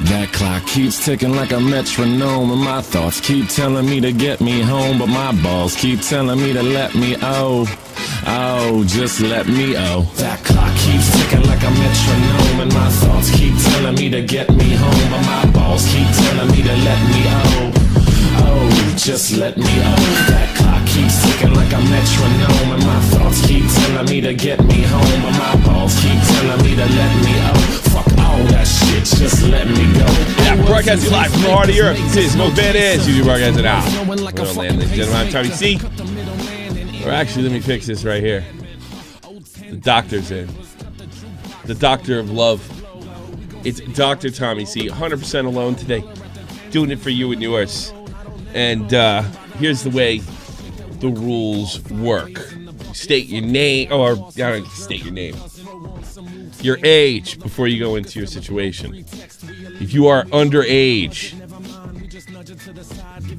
That clock keeps ticking like a metronome, and my thoughts keep telling me to get me home, but my balls keep telling me to let me just let me That clock keeps ticking like a metronome, and my thoughts keep telling me to get me home, but my balls keep telling me to let me just let me That clock keeps ticking like a metronome, and my thoughts keep telling me to get me home, but my balls keep telling me to let me fuck all that shit, just let me go. Yeah, broadcasting live from the heart of Europe. This is most badass. You do broadcasting out. Real land, ladies and gentlemen. I'm Tommy C. Or actually, let me fix this right here. The doctor's in. The doctor of love. It's Dr. Tommy C. 100% alone today. Doing it for you and yours. And here's the way the rules work. State your name, or I don't state your name. Your age before you go into your situation. If you are underage,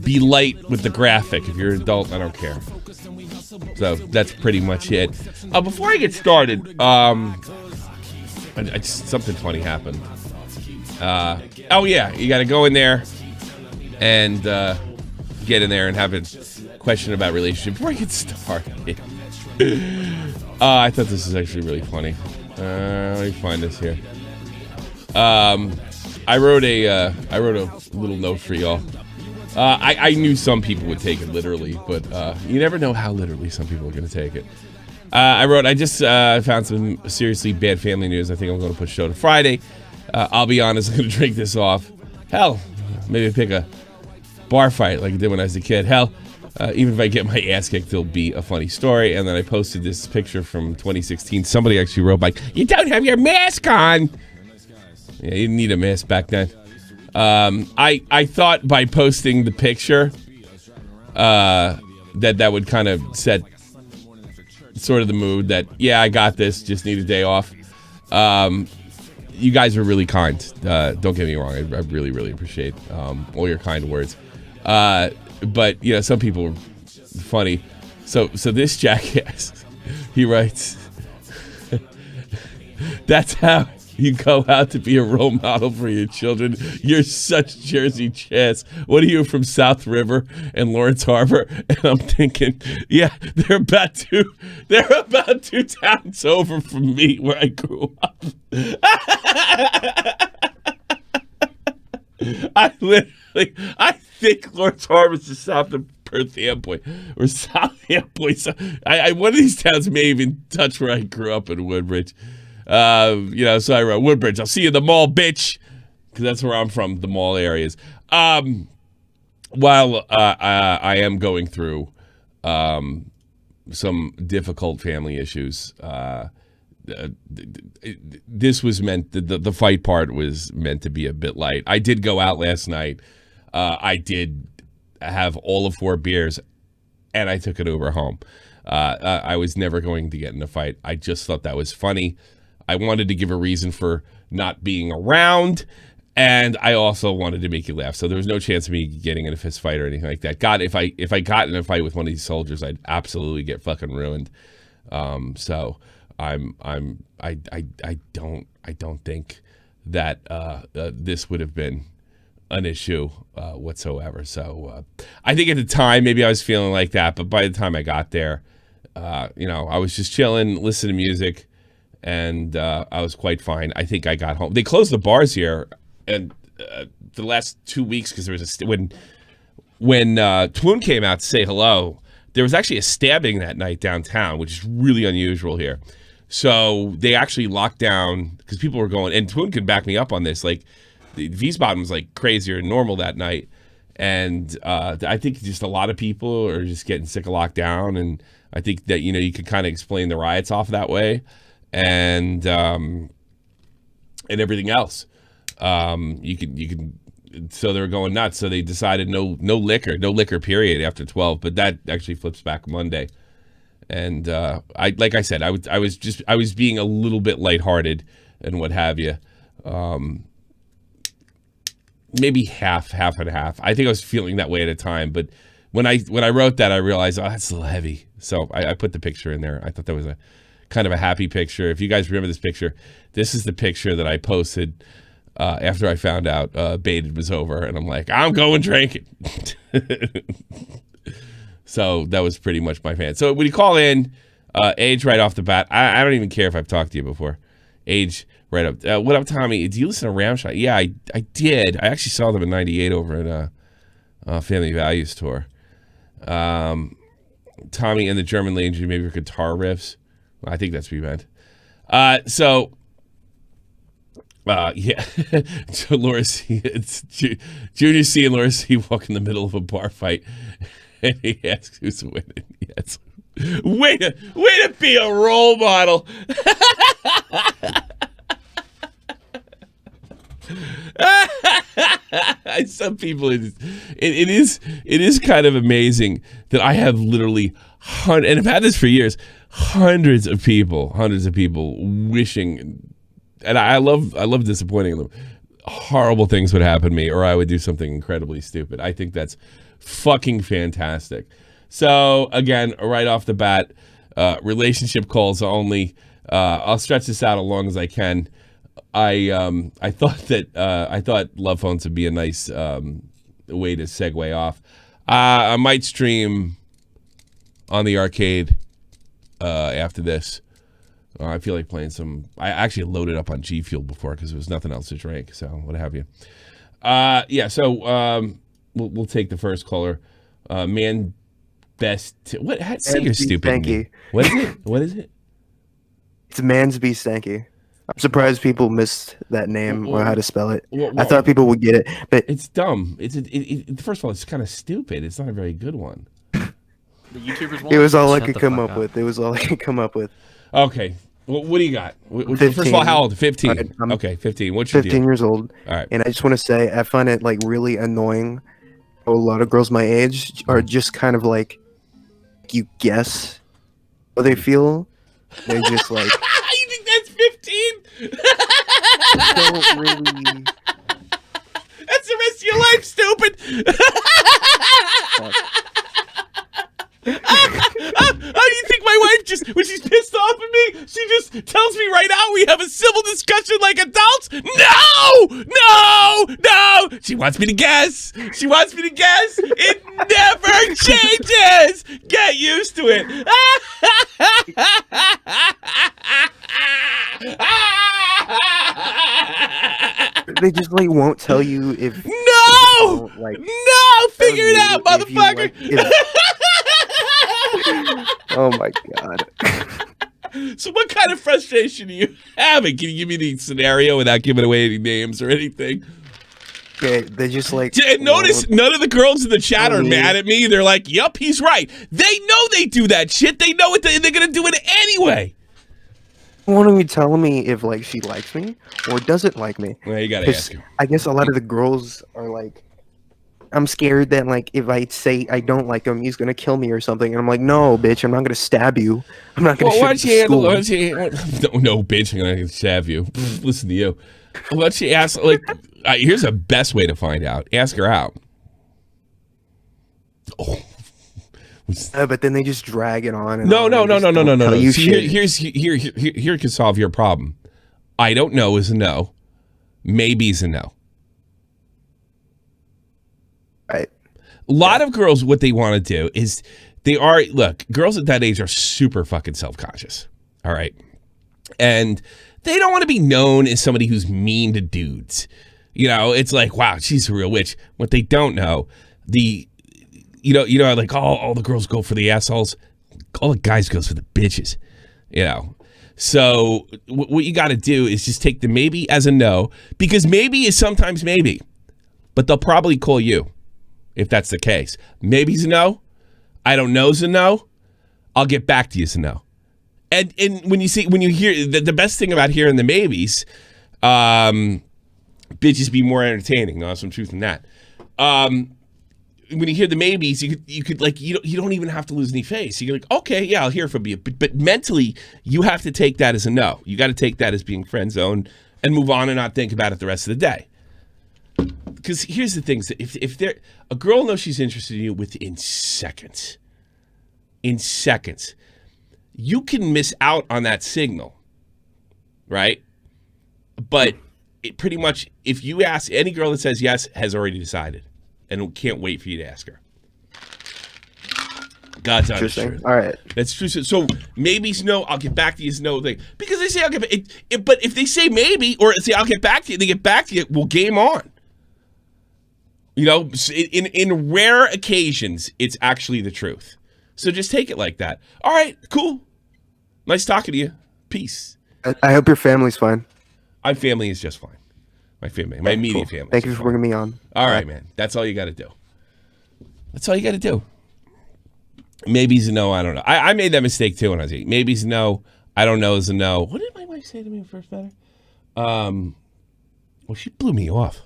be light with the graphic. If you're an adult, I don't care. So that's pretty much it. Before I get started, something funny happened. Oh yeah, you got to go in there and get in there and have a question about relationship. Before I get started, I thought this was actually really funny. Let me find this here. I wrote a little note for y'all. I knew some people would take it literally, but you never know how literally some people are going to take it. I just found some seriously bad family news. I think I'm going to push the show to Friday. I'll be honest, I'm going to drink this off. Hell, maybe pick a bar fight like I did when I was a kid. Hell, even if I get my ass kicked, it'll be a funny story. And then I posted this picture from 2016. Somebody actually wrote like, "You don't have your mask on." Yeah, you didn't need a mask back then. I thought by posting the picture that would kind of set sort of the mood that, yeah, I got this, just need a day off. You guys are really kind. Don't get me wrong. I really, really appreciate all your kind words. But, you know, some people are funny. So this jackass, he writes, "That's how you go out to be a role model for your children. You're such Jersey Chess. What are you, from South River and Lawrence Harbor?" And I'm thinking, yeah, they're about two towns over from me where I grew up. I think Lawrence Harbor is just south of Perth Amboy or South Amboy. So one of these towns may even touch where I grew up in Woodbridge. So I wrote, "Woodbridge, I'll see you at the mall, bitch," because that's where I'm from, the mall areas. While I am going through some difficult family issues, this was meant, the fight part was meant to be a bit light. I did go out last night. I did have all of 4 beers, and I took an Uber home. I was never going to get in a fight. I just thought that was funny. I wanted to give a reason for not being around, and I also wanted to make you laugh. So there was no chance of me getting in a fist fight or anything like that. God, if I got in a fight with one of these soldiers, I'd absolutely get fucking ruined. So I don't think that this would have been an issue whatsoever. So I think at the time maybe I was feeling like that, but by the time I got there, I was just chilling, listening to music. And I was quite fine. I think I got home. They closed the bars here, and the last 2 weeks because there was when Twoon came out to say hello, there was actually a stabbing that night downtown, which is really unusual here. So they actually locked down because people were going, and Twoon could back me up on this. Like the Wiesbaden was like crazier than normal that night, and I think just a lot of people are just getting sick of lockdown, and I think that you could kind of explain the riots off that way. And everything else, you can. So they were going nuts. So they decided no liquor period after 12. But that actually flips back Monday. And like I said, I was being a little bit lighthearted and what have you. Maybe half and half. I think I was feeling that way at a time. But when I wrote that, I realized, oh, that's a little heavy. So I put the picture in there. I thought that was a kind of a happy picture. If you guys remember this picture, this is the picture that I posted after I found out Baited was over, and I'm like, I'm going drinking. So that was pretty much my fan. So when you call in, age right off the bat, I don't even care if I've talked to you before. Age right up. What up, Tommy? Do you listen to Ramshot? Yeah, I did. I actually saw them in '98 over at Family Values tour. Tommy and the German Lady, maybe for guitar riffs. Well, I think that's what you meant. Yeah. So Laura C, it's Junior C and Laura C walk in the middle of a bar fight, and he asks who's winning. Yes. Way to be a role model. Some people, it is kind of amazing that I have literally and I've had this for years, hundreds of people wishing, and I love disappointing them. Horrible things would happen to me, or I would do something incredibly stupid. I think that's fucking fantastic. So again, right off the bat, relationship calls only. I'll stretch this out as long as I can. I thought love phones would be a nice way to segue off. I might stream on the arcade after this. I feel like playing some. I actually loaded up on G Fuel before because there was nothing else to drink. So what have you? Yeah. So we'll take the first caller. Man, best. What? Say your stupid name. What is it? What is it? It's Mansby Stanky. I'm surprised people missed that name or how to spell it. I thought people would get it, but it's dumb. First of all, it's kind of stupid. It's not a very good one. The YouTubers. It was all I could come up with. It was all I could come up with. Okay. What do you got? First of all, how old? 15. Right, okay, 15. What's your 15 deal? years old. All right. And I just want to say, I find it like really annoying how a lot of girls my age are just kind of like, you guess how they feel. They're just like. You think that's 15? Don't really. That's the rest of your life, stupid. Oh, you think my wife just, when she's pissed off at me, she just tells me right now we have a civil discussion like adults? No! She wants me to guess. It never changes. Get used to it. They just like won't tell you if. No! Like, no! Figure it out, motherfucker. Oh my god. So what kind of frustration are you having? Can you give me the scenario without giving away any names or anything? Okay, they just like. Notice none of the girls in the chat are mad at me. They're like, yup, he's right. They know they do that shit. They know it. They're going to do it anyway. Won't even tell me if like she likes me or doesn't like me. Well, you got to ask her. I guess a lot of the girls are like, I'm scared that like if I say I don't like him, he's gonna kill me or something. And I'm like, no, bitch, I'm not gonna stab you. I'm not gonna. Well, why don't you handle? No, bitch, I'm gonna stab you. Listen to you. Why don't you ask? Like, here's the best way to find out. Ask her out. Oh. But then they just drag it on. And No. See, here can solve your problem. I don't know is a no. Maybe is a no. Right. A lot of girls, what they want to do is girls at that age are super fucking self-conscious. All right. And they don't want to be known as somebody who's mean to dudes. You know, it's like, wow, she's a real witch. What they don't know, like all the girls go for the assholes. All the guys goes for the bitches, you know. So what you got to do is just take the maybe as a no, because maybe is sometimes maybe, but they'll probably call you if that's the case. Maybe's a no. I don't know's a no. I'll get back to you is a no. And when you hear the best thing about hearing the maybes, bitches be more entertaining. There's some truth in that. When you hear the maybes, you could like you don't even have to lose any face. You're like, okay, yeah, I'll hear from you. But mentally, you have to take that as a no. You got to take that as being friend zoned and move on and not think about it the rest of the day. Because here's the thing: if a girl knows she's interested in you within seconds, you can miss out on that signal, right? But it pretty much, if you ask any girl that says yes, has already decided and can't wait for you to ask her. God's honest truth. All right. That's true. So maybe's no, I'll get back to you is no thing. Because they say I'll get back. But if they say maybe or say I'll get back to you, they get back to you, well, game on. You know, in rare occasions, it's actually the truth. So just take it like that. All right, cool. Nice talking to you. Peace. I hope your family's fine. My family is just fine. My family, my immediate family. Thank you for bringing me on. All right, man. That's all you got to do. That's all you got to do. Maybe's a no. I don't know. I made that mistake too when I was 8. Maybe's a no. I don't know is a no. What did my wife say to me first matter? Well, she blew me off.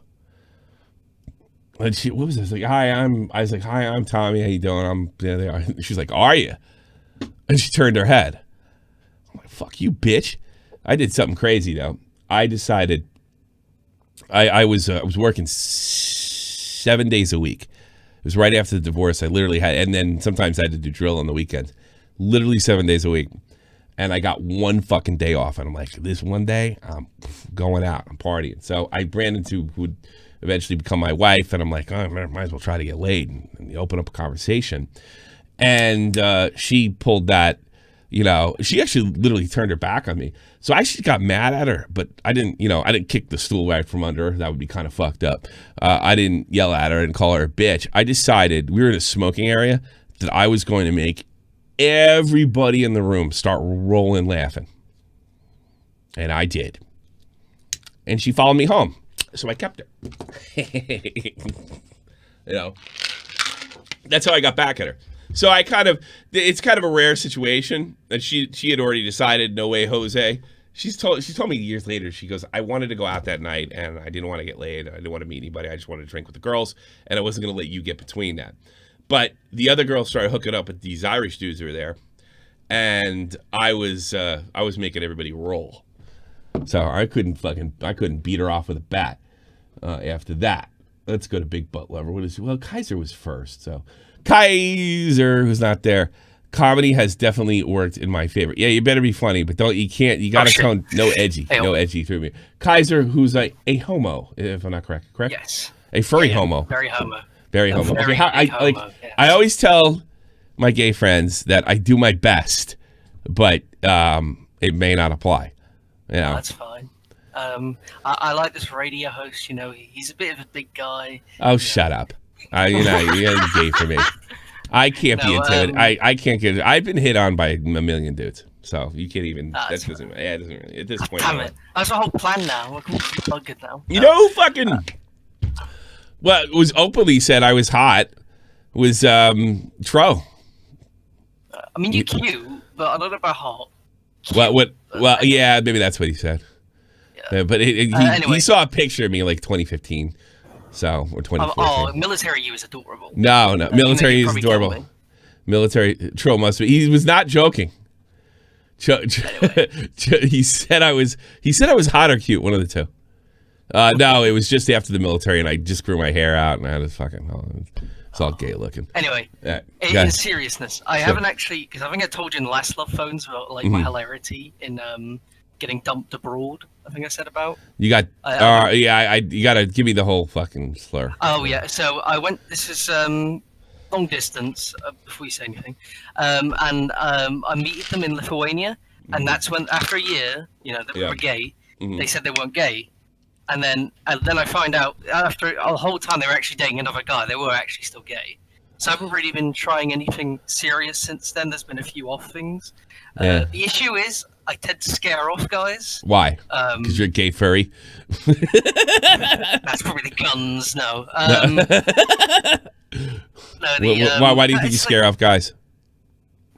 And what was this? Like, I was like, hi, I'm Tommy. How you doing? I'm there. She's like, are you? And she turned her head. I'm like, fuck you, bitch. I did something crazy though. I decided I was working 7 days a week. It was right after the divorce. I literally had, and then sometimes I had to do drill on the weekends. Literally 7 days a week. And I got one fucking day off. And I'm like, this one day, I'm going out. I'm partying. So I ran into who would eventually become my wife. And I'm like, oh, man, might as well try to get laid. And you open up a conversation. And she pulled that, you know, she actually literally turned her back on me. So I actually got mad at her, but I didn't kick the stool right from under her. That would be kind of fucked up. I didn't yell at her and call her a bitch. I decided, we were in a smoking area, that I was going to make everybody in the room start rolling laughing. And I did. And she followed me home. So I kept her. You know, that's how I got back at her. So it's kind of a rare situation that she had already decided, no way, Jose. She told me years later, she goes, I wanted to go out that night and I didn't want to get laid. I didn't want to meet anybody. I just wanted to drink with the girls and I wasn't going to let you get between that. But the other girls started hooking up with these Irish dudes who were there. And I was making everybody roll. So I couldn't beat her off with a bat after that. Let's go to Big Butt Lover. Well, Kaiser was first. So Kaiser, who's not there. Comedy has definitely worked in my favor. Yeah, you better be funny, but you gotta tone no edgy through me. Kaiser, who's a homo, if I'm not correct? Yes. A furry homo. Very homo. Very homo. Very homo, yes. I always tell my gay friends that I do my best, but it may not apply. You know? That's fine. I like this radio host. You know, he's a bit of a big guy. Oh, shut up. You're gay for me. I can't be intimidated. I can't get it. I've been hit on by a million dudes, so you can't even. That doesn't really. At this point. Damn it! That's the whole plan now. We're completely buggered now. You know who fucking. Well, it was openly said I was hot. Was Tro. I mean, you're cute, but I don't know about hot. Cute, well, yeah, maybe that's what he said. Yeah. But anyway. He saw a picture of me in like 2015. So, or 2014. Oh, military you is adorable. No. Military is adorable. Military, Tro must be. He was not joking. Anyway. He said I was hot or cute, one of the two. No, it was just after the military, and I just grew my hair out, and I had a fucking, it's all gay looking. Anyway, in seriousness, I haven't actually, because I think I told you in the last Love Phones about like my hilarity in getting dumped abroad. I think I said about. You got, you got to give me the whole fucking slur. Oh yeah, so I went. This is long distance before you say anything, and I meted them in Lithuania, and that's when after a year, you know, that we were gay. They said they weren't gay. And then I find out after a whole time they were actually dating another guy. They were actually still gay. So I haven't really been trying anything serious since then. There's been a few off things. The issue is I tend to scare off guys. Why? Because you're a gay furry? That's probably the guns. No. Why do you think you scare off guys?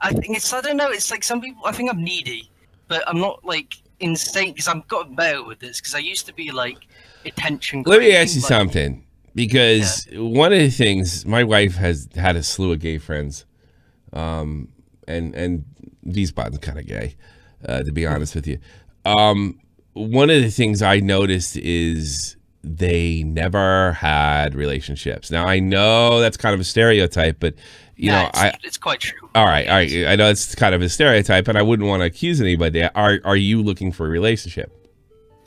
I don't know. It's like some people, I think I'm needy. But I'm not like insane because I've gotten better with this because I used to be like attention. Let me ask you something because one of the things my wife has had a slew of gay friends, and these buttons kind of gay, to be honest with you. One of the things I noticed is they never had relationships. Now I know that's kind of a stereotype, but you know, it's quite true. All right. I know it's kind of a stereotype, and I wouldn't want to accuse anybody. Are you looking for a relationship?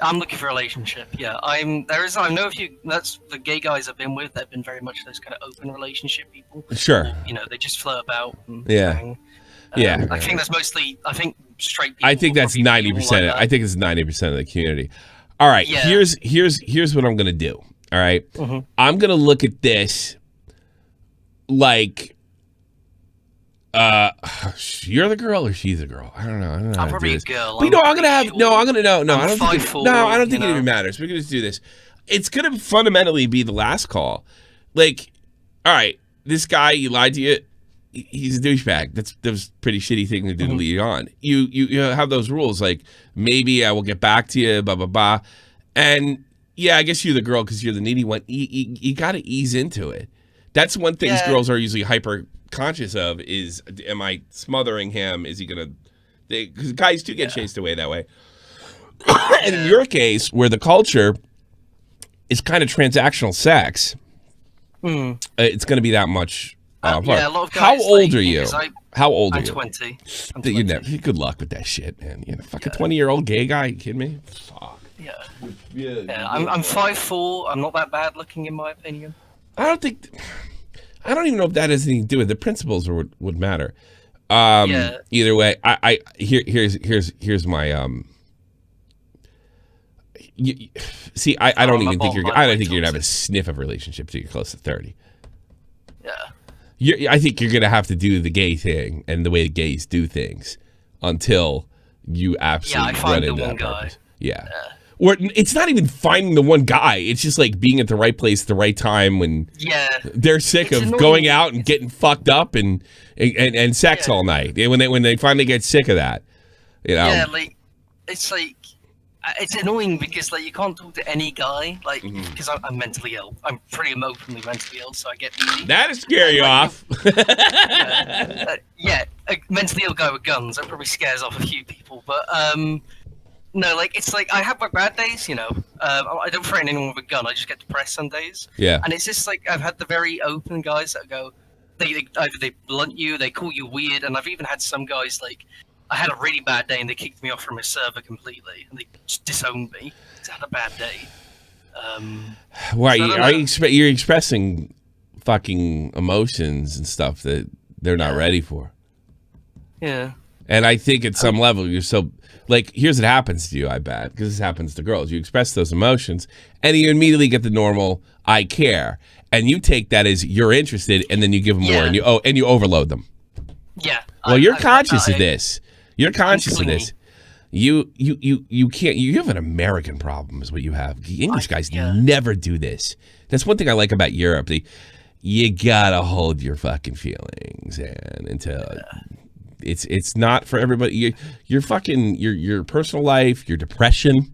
I'm looking for a relationship. Yeah, I know a few. That's the gay guys I've been with. They've been very much those kind of open relationship people. Sure. Or, you know, they just flirt about. And Yeah. hang. Yeah. I think that's mostly. I think straight people. I think that's 90%. Like I think it's 90% of the community. All right. Yeah. Here's what I'm gonna do. All right? I'm gonna look at this like. You're the girl or she's the girl? I don't know. I'm how to probably do a this. girl. But I'm gonna have no. I'm gonna no. I'm I don't think. 5'4", No, I don't think you it know? even matters. We're gonna just do this. It's gonna fundamentally be the last call. Like, all right, this guy, you lied to you. He's a douchebag. That was a pretty shitty thing to do to lead on. You have those rules like maybe I will get back to you, blah blah blah, and yeah, I guess you're the girl because you're the needy one. You got to ease into it. That's one thing girls are usually hyper conscious of is, am I smothering him? Is he gonna? Because guys do get chased away that way. And in your case, where the culture is kind of transactional sex, it's going to be that much. Yeah, a lot of guys. How old are you? How old are I'm you? 20. I'm You 20. never. Good luck with that shit, man. You know, fucking 20-year-old gay guy. You kidding me? Fuck. Yeah. I'm 5'4". I'm not that bad looking, in my opinion. I don't even know if that has anything to do with it. The principles would matter. Either way, here's my see, I don't even think I don't think you're gonna have a sniff of relationship till you're close to 30. Yeah. I think you're gonna have to do the gay thing and the way the gays do things until you absolutely run into that purpose. Yeah. Or it's not even finding the one guy. It's just like being at the right place at the right time when they're sick of going out and getting fucked up and sex all night. When they finally get sick of that, you know. Yeah, like it's annoying because like you can't talk to any guy like because I'm mentally ill. I'm pretty openly mentally ill, so I get needy. That'll scare you off. A mentally ill guy with guns that probably scares off a few people, but no, like it's like I have my bad days, you know. I don't threaten anyone with a gun. I just get depressed some days. Yeah. And it's just like I've had the very open guys that go, they either they blunt you, they call you weird, and I've even had some guys like I had a really bad day and they kicked me off from my server completely and they just disowned me. I had a bad day. Why you're expressing fucking emotions and stuff that they're not ready for. Yeah. And I think at some level you're so like, here's what happens to you, I bet, because this happens to girls. You express those emotions and you immediately get the normal I care. And you take that as you're interested and then you give them more and you overload them. Yeah. Well, you're conscious of this. You're conscious of this. You can't. You have an American problem, is what you have. English guys never do this. That's one thing I like about Europe. You gotta hold your fucking feelings and until it's not for everybody. Your personal life, your depression.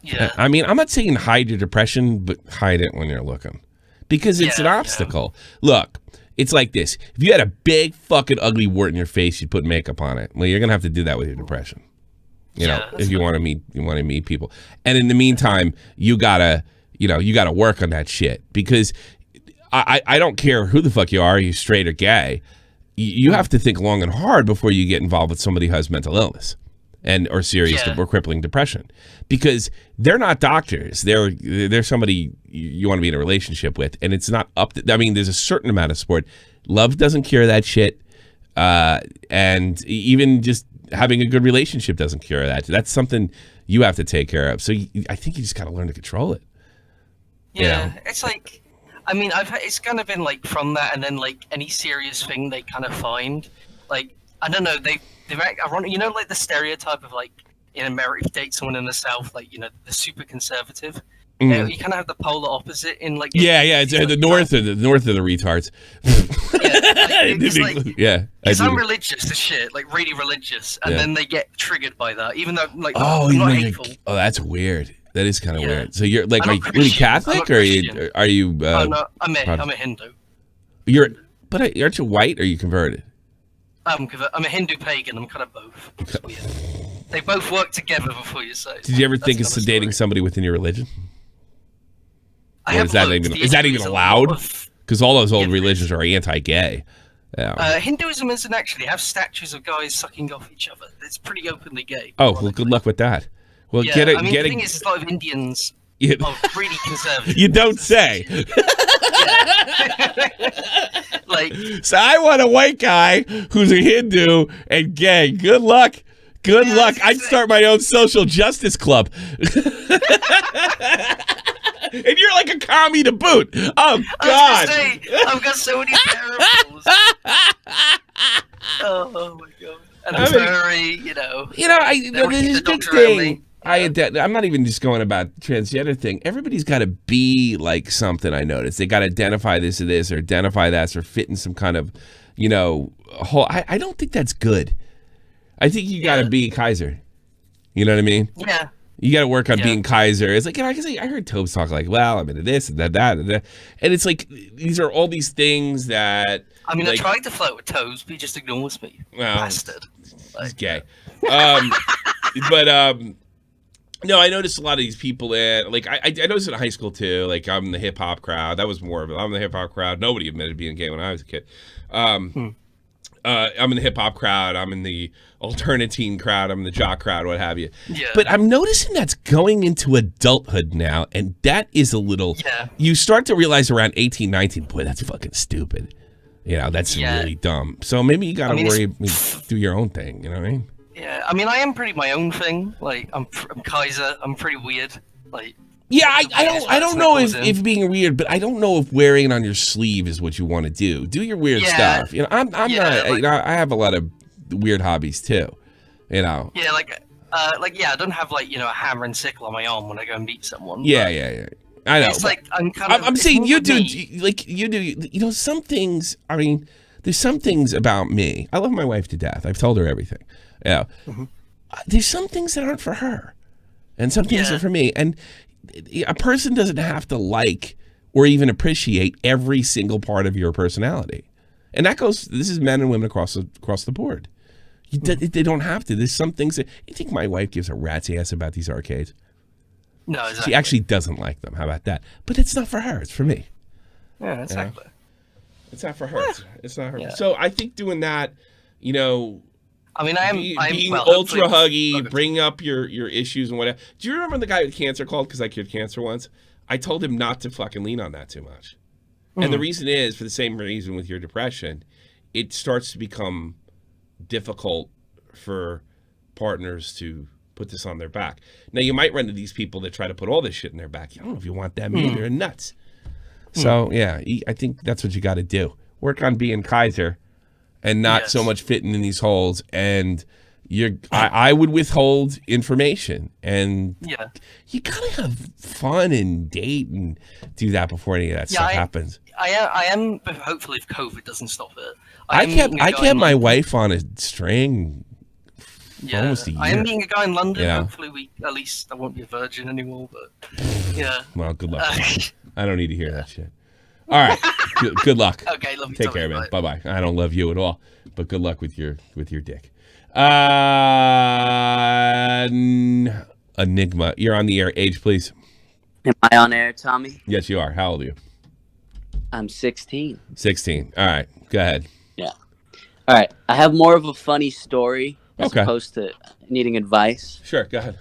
Yeah. I mean, I'm not saying hide your depression, but hide it when you're looking, because it's an obstacle. Look. It's like this. If you had a big fucking ugly wart in your face, you'd put makeup on it. Well, you're gonna have to do that with your depression. You know, if you want to meet people. And in the meantime, you gotta work on that shit, because I don't care who the fuck you are straight or gay. You have to think long and hard before you get involved with somebody who has mental illness or serious or crippling depression, because they're not doctors. They're somebody you want to be in a relationship with, and it's not up to. I mean, there's a certain amount of support. Love doesn't cure that shit, and even just having a good relationship doesn't cure that. That's something you have to take care of. So I think you just got to learn to control it. Yeah, it's like, I mean, it's kind of been like from that, and then like any serious thing they kind of find, like I don't know, they've you know, like the stereotype of like in America, if you date someone in the South, like, you know, the super conservative. You kind of have the polar opposite in like it's like, the north of the retards. Because I'm religious as shit, like really religious, and then they get triggered by that, even though like I'm not hateful. Oh, that's weird. That is kind of weird. So you're like, are you Catholic or are you? No, I'm a Hindu. But aren't you white or are you converted? I'm a Hindu pagan. I'm kind of both. It's weird. They both work together before you say. Did you ever think of dating somebody within your religion? Is that even allowed? Because all those old religions are anti-gay. Yeah. Hinduism isn't actually. They have statues of guys sucking off each other. It's pretty openly gay. Oh, well, good luck with that. Well, Yeah, get it. I mean, Get the it. thing is, a lot of Indians Yeah. are really conservative. You don't say. Like, So I want a white guy who's a Hindu and gay. Good luck. Good Yeah, luck. I'd start my own social justice club. And you're like a commie to boot. Oh, God. I was gonna say, I've got so many parables. Oh my God. And I'm very, There's this big thing. I'm not even just going about transgender thing. Everybody's got to be like something. I noticed they got to identify this or this, or identify that, or fit in some kind of, whole. I don't think that's good. I think you got to be Kaiser. You know what I mean? Yeah. You got to work on being Kaiser. It's like, I heard Tobes talk like, well, I'm into this and that, and it's like these are all these things that. I mean, like, I tried to flirt with Toes, but he just ignores me. Well, Bastard. He's gay. No, I noticed a lot of these people that, like, I noticed in high school too. Like, I'm in the hip hop crowd. That was more of it. I'm in the hip hop crowd. Nobody admitted being gay when I was a kid. I'm in the hip hop crowd. I'm in the alternative crowd. I'm in the jock crowd, what have you. Yeah. But I'm noticing that's going into adulthood now, and that is a little. Yeah. You start to realize around 18, 19, boy, that's fucking stupid. That's really dumb. So maybe you got to do your own thing. You know what I mean? Yeah, I mean, I am pretty my own thing. Like, I'm Kaiser. I'm pretty weird. Like. Yeah, I don't know if being weird, but I don't know if wearing it on your sleeve is what you want to do. Do your weird stuff. I'm not. I have a lot of weird hobbies too. Yeah, I don't have a hammer and sickle on my arm when I go and meet someone. Yeah. I know. It's like I'm saying you do. You do. Some things. I mean, there's some things about me. I love my wife to death. I've told her everything. Yeah. There's some things that aren't for her, and some things are for me. And a person doesn't have to like or even appreciate every single part of your personality. And that goes. This is men and women across the board. They don't have to. There's some things that you think my wife gives a rat's ass about these arcades. No, exactly. She actually doesn't like them. How about that? But it's not for her. It's for me. Yeah, exactly. It's not for her. It's not her. Yeah. So I think doing that, I mean, I'm being ultra huggy, bring up your issues and whatever. Do you remember the guy with cancer called because I cured cancer once? I told him not to fucking lean on that too much. And the reason is, for the same reason with your depression, it starts to become difficult for partners to put this on their back. Now, you might run into these people that try to put all this shit in their back. I don't know if you want them either. They're nuts. So, yeah, I think that's what you got to do. Work on being Kaiser and not so much fitting in these holes. And I would withhold information. And you got to have fun and date and do that before any of that stuff happens. I am, hopefully, if COVID doesn't stop it. I kept my wife on a string almost a year. I am meeting a guy in London. Hopefully, at least I won't be a virgin anymore. But yeah. Well, good luck. I don't need to hear that shit. All right. Good luck. Okay, love you. Take care, man. Bye bye. I don't love you at all, but good luck with your dick. Enigma, you're on the air. Age, please. Am I on air, Tommy? Yes, you are. How old are you? I'm 16. 16. All right. Go ahead. Yeah. All right. I have more of a funny story as opposed to needing advice. Sure. Go ahead.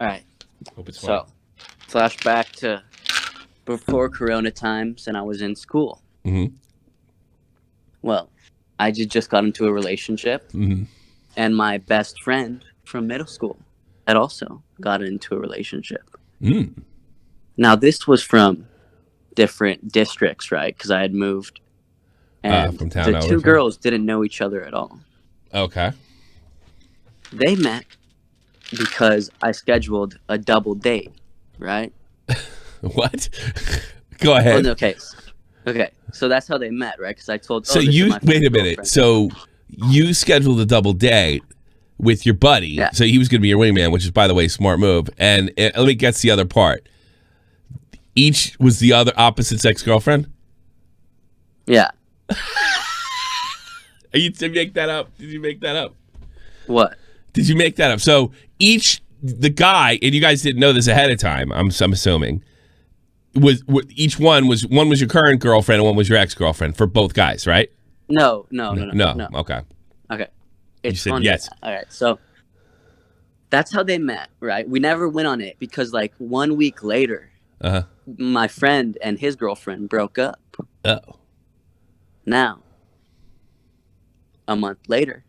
All right. Hope it's fun. So, flashback to before Corona times, and I was in school. Well, I just got into a relationship, and my best friend from middle school had also got into a relationship. Now, this was from different districts, right? Because I had moved, and from town the two girls didn't know each other at all. Okay. They met because I scheduled a double date, right? What? Go ahead. Oh, okay. So that's how they met, right? Because I told. So you wait a minute. So you scheduled a double date with your buddy. Yeah. So he was going to be your wingman, which is, by the way, a smart move. And let me guess the other part. Each was the other opposite sex girlfriend. Yeah. Did you make that up? Did you make that up? What? Did you make that up? So the guy, and you guys didn't know this ahead of time, I'm assuming, each one was your current girlfriend and one was your ex-girlfriend for both guys, right? No. Okay. Okay. You said funny. yes. All right. So that's how they met, right? We never went on it because like 1 week later, my friend and his girlfriend broke up. Oh. Now, a month later,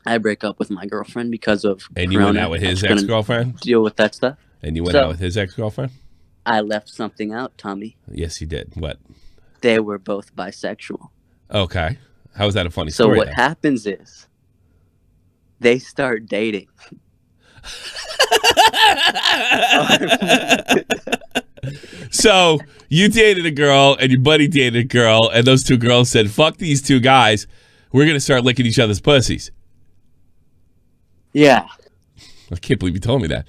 I break up with my girlfriend because of And you went out with his ex-girlfriend? Deal with that stuff. And you went out with his ex-girlfriend? I left something out, Tommy. Yes, you did. What? They were both bisexual. Okay. How is that a funny story? So what happens is they start dating. So you dated a girl and your buddy dated a girl, and those two girls said, fuck these two guys. We're going to start licking each other's pussies. Yeah. I can't believe you told me that.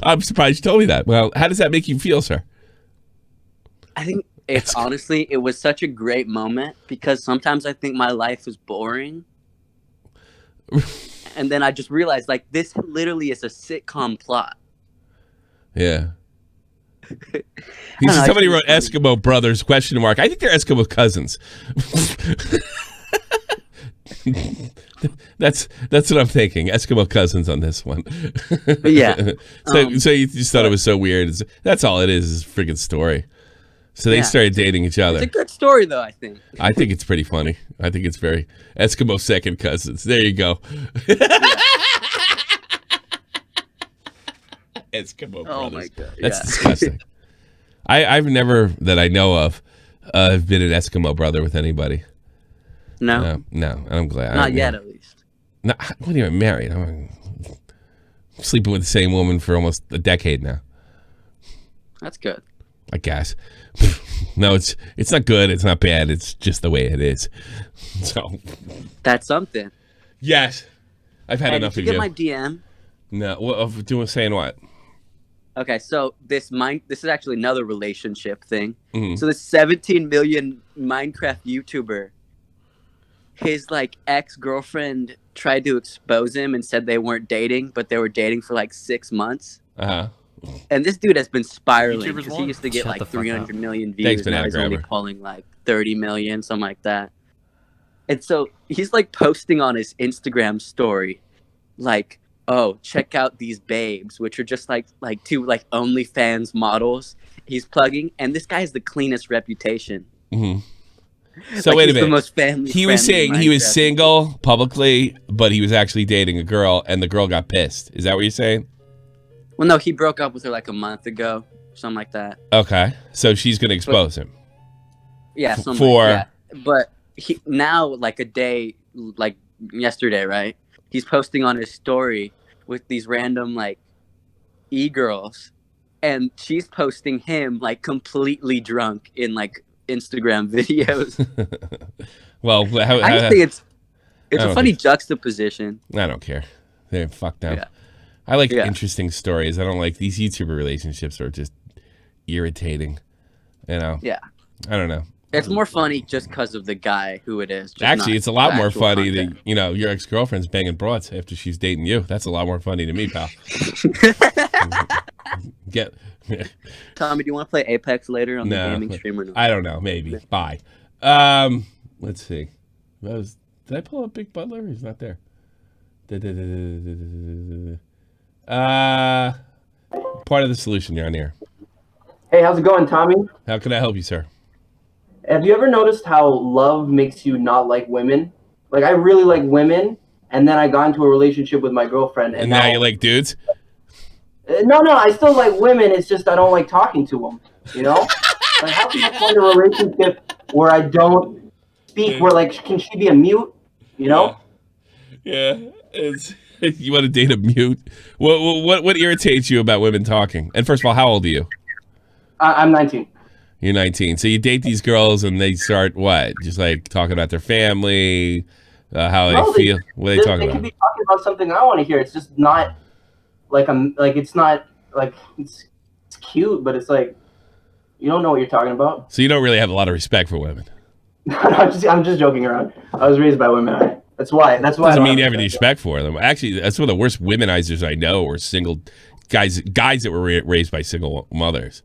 I'm surprised you told me that. Well, how does that make you feel, sir? I think it's honestly, it was such a great moment because sometimes I think my life is boring. And then I just realized, like, this literally is a sitcom plot. Yeah. Somebody wrote Eskimo brothers, ? I think they're Eskimo cousins. That's what I'm thinking. Eskimo cousins on this one. Yeah. So you just thought it was so weird. That's all it is a freaking story. So they started dating each other. It's a good story, though, I think. I think it's pretty funny. I think it's very Eskimo second cousins. There you go. Eskimo brothers. Oh, my God. That's disgusting. I've never, that I know of, been an Eskimo brother with anybody. No? No. I'm glad. Not yet, at least. No, what are you married? I'm sleeping with the same woman for almost a decade now. That's good. I guess. No, it's not good. It's not bad. It's just the way it is. So that's something. Yes, I've had enough of you. Did you get my DM? No. What? Saying what? Okay, so this is actually another relationship thing. Mm-hmm. So this 17 million Minecraft YouTuber, his like ex-girlfriend tried to expose him and said they weren't dating, but they were dating for like 6 months. And this dude has been spiraling because he used to get like 300 million views. Thanks, now he's only pulling like 30 million, something like that. And so he's like posting on his Instagram story, like, "Oh, check out these babes," which are just like two like OnlyFans models he's plugging. And this guy has the cleanest reputation. Mm-hmm. So like, wait a minute. The most family. He was saying he was single publicly, but he was actually dating a girl, and the girl got pissed. Is that what you're saying? Well, no, he broke up with her like a month ago, something like that. Okay, so she's gonna expose him. Yeah, but he now like a day, like yesterday, right? He's posting on his story with these random like e-girls, and she's posting him like completely drunk in like Instagram videos. Well, I just think it's a funny juxtaposition. I don't care. They're fucked up. Yeah. I like interesting stories. I don't like these YouTuber relationships are just irritating. You know? Yeah. I don't know. It's more funny just because of the guy who it is. Actually, it's a lot more funny than, your ex-girlfriend's banging broads after she's dating you. That's a lot more funny to me, pal. Tommy, do you want to play Apex later on the gaming stream or not? I don't know. Maybe. Bye. Let's see. Did I pull up Big Butler? He's not there. Part of the solution down here. Hey, how's it going, Tommy? How can I help you, sir? Have you ever noticed how love makes you not like women? Like, I really like women, and then I got into a relationship with my girlfriend. And now you like dudes? No, I still like women. It's just I don't like talking to them, you know? Like, how can I find a relationship where I don't speak, where, like, can she be a mute, you know? Yeah, you want to date a mute? What irritates you about women talking? And first of all, how old are you? I'm 19. You're 19. So you date these girls and they start what? Just like talking about their family, how they feel. What are they talking about? They could be talking about something I want to hear. It's just not like it's not like it's cute, but it's like you don't know what you're talking about. So you don't really have a lot of respect for women. No, I'm just joking around. I was raised by women. That's why. Doesn't mean you have any respect for them. Actually, that's one of the worst womenizers I know are single guys that were raised by single mothers.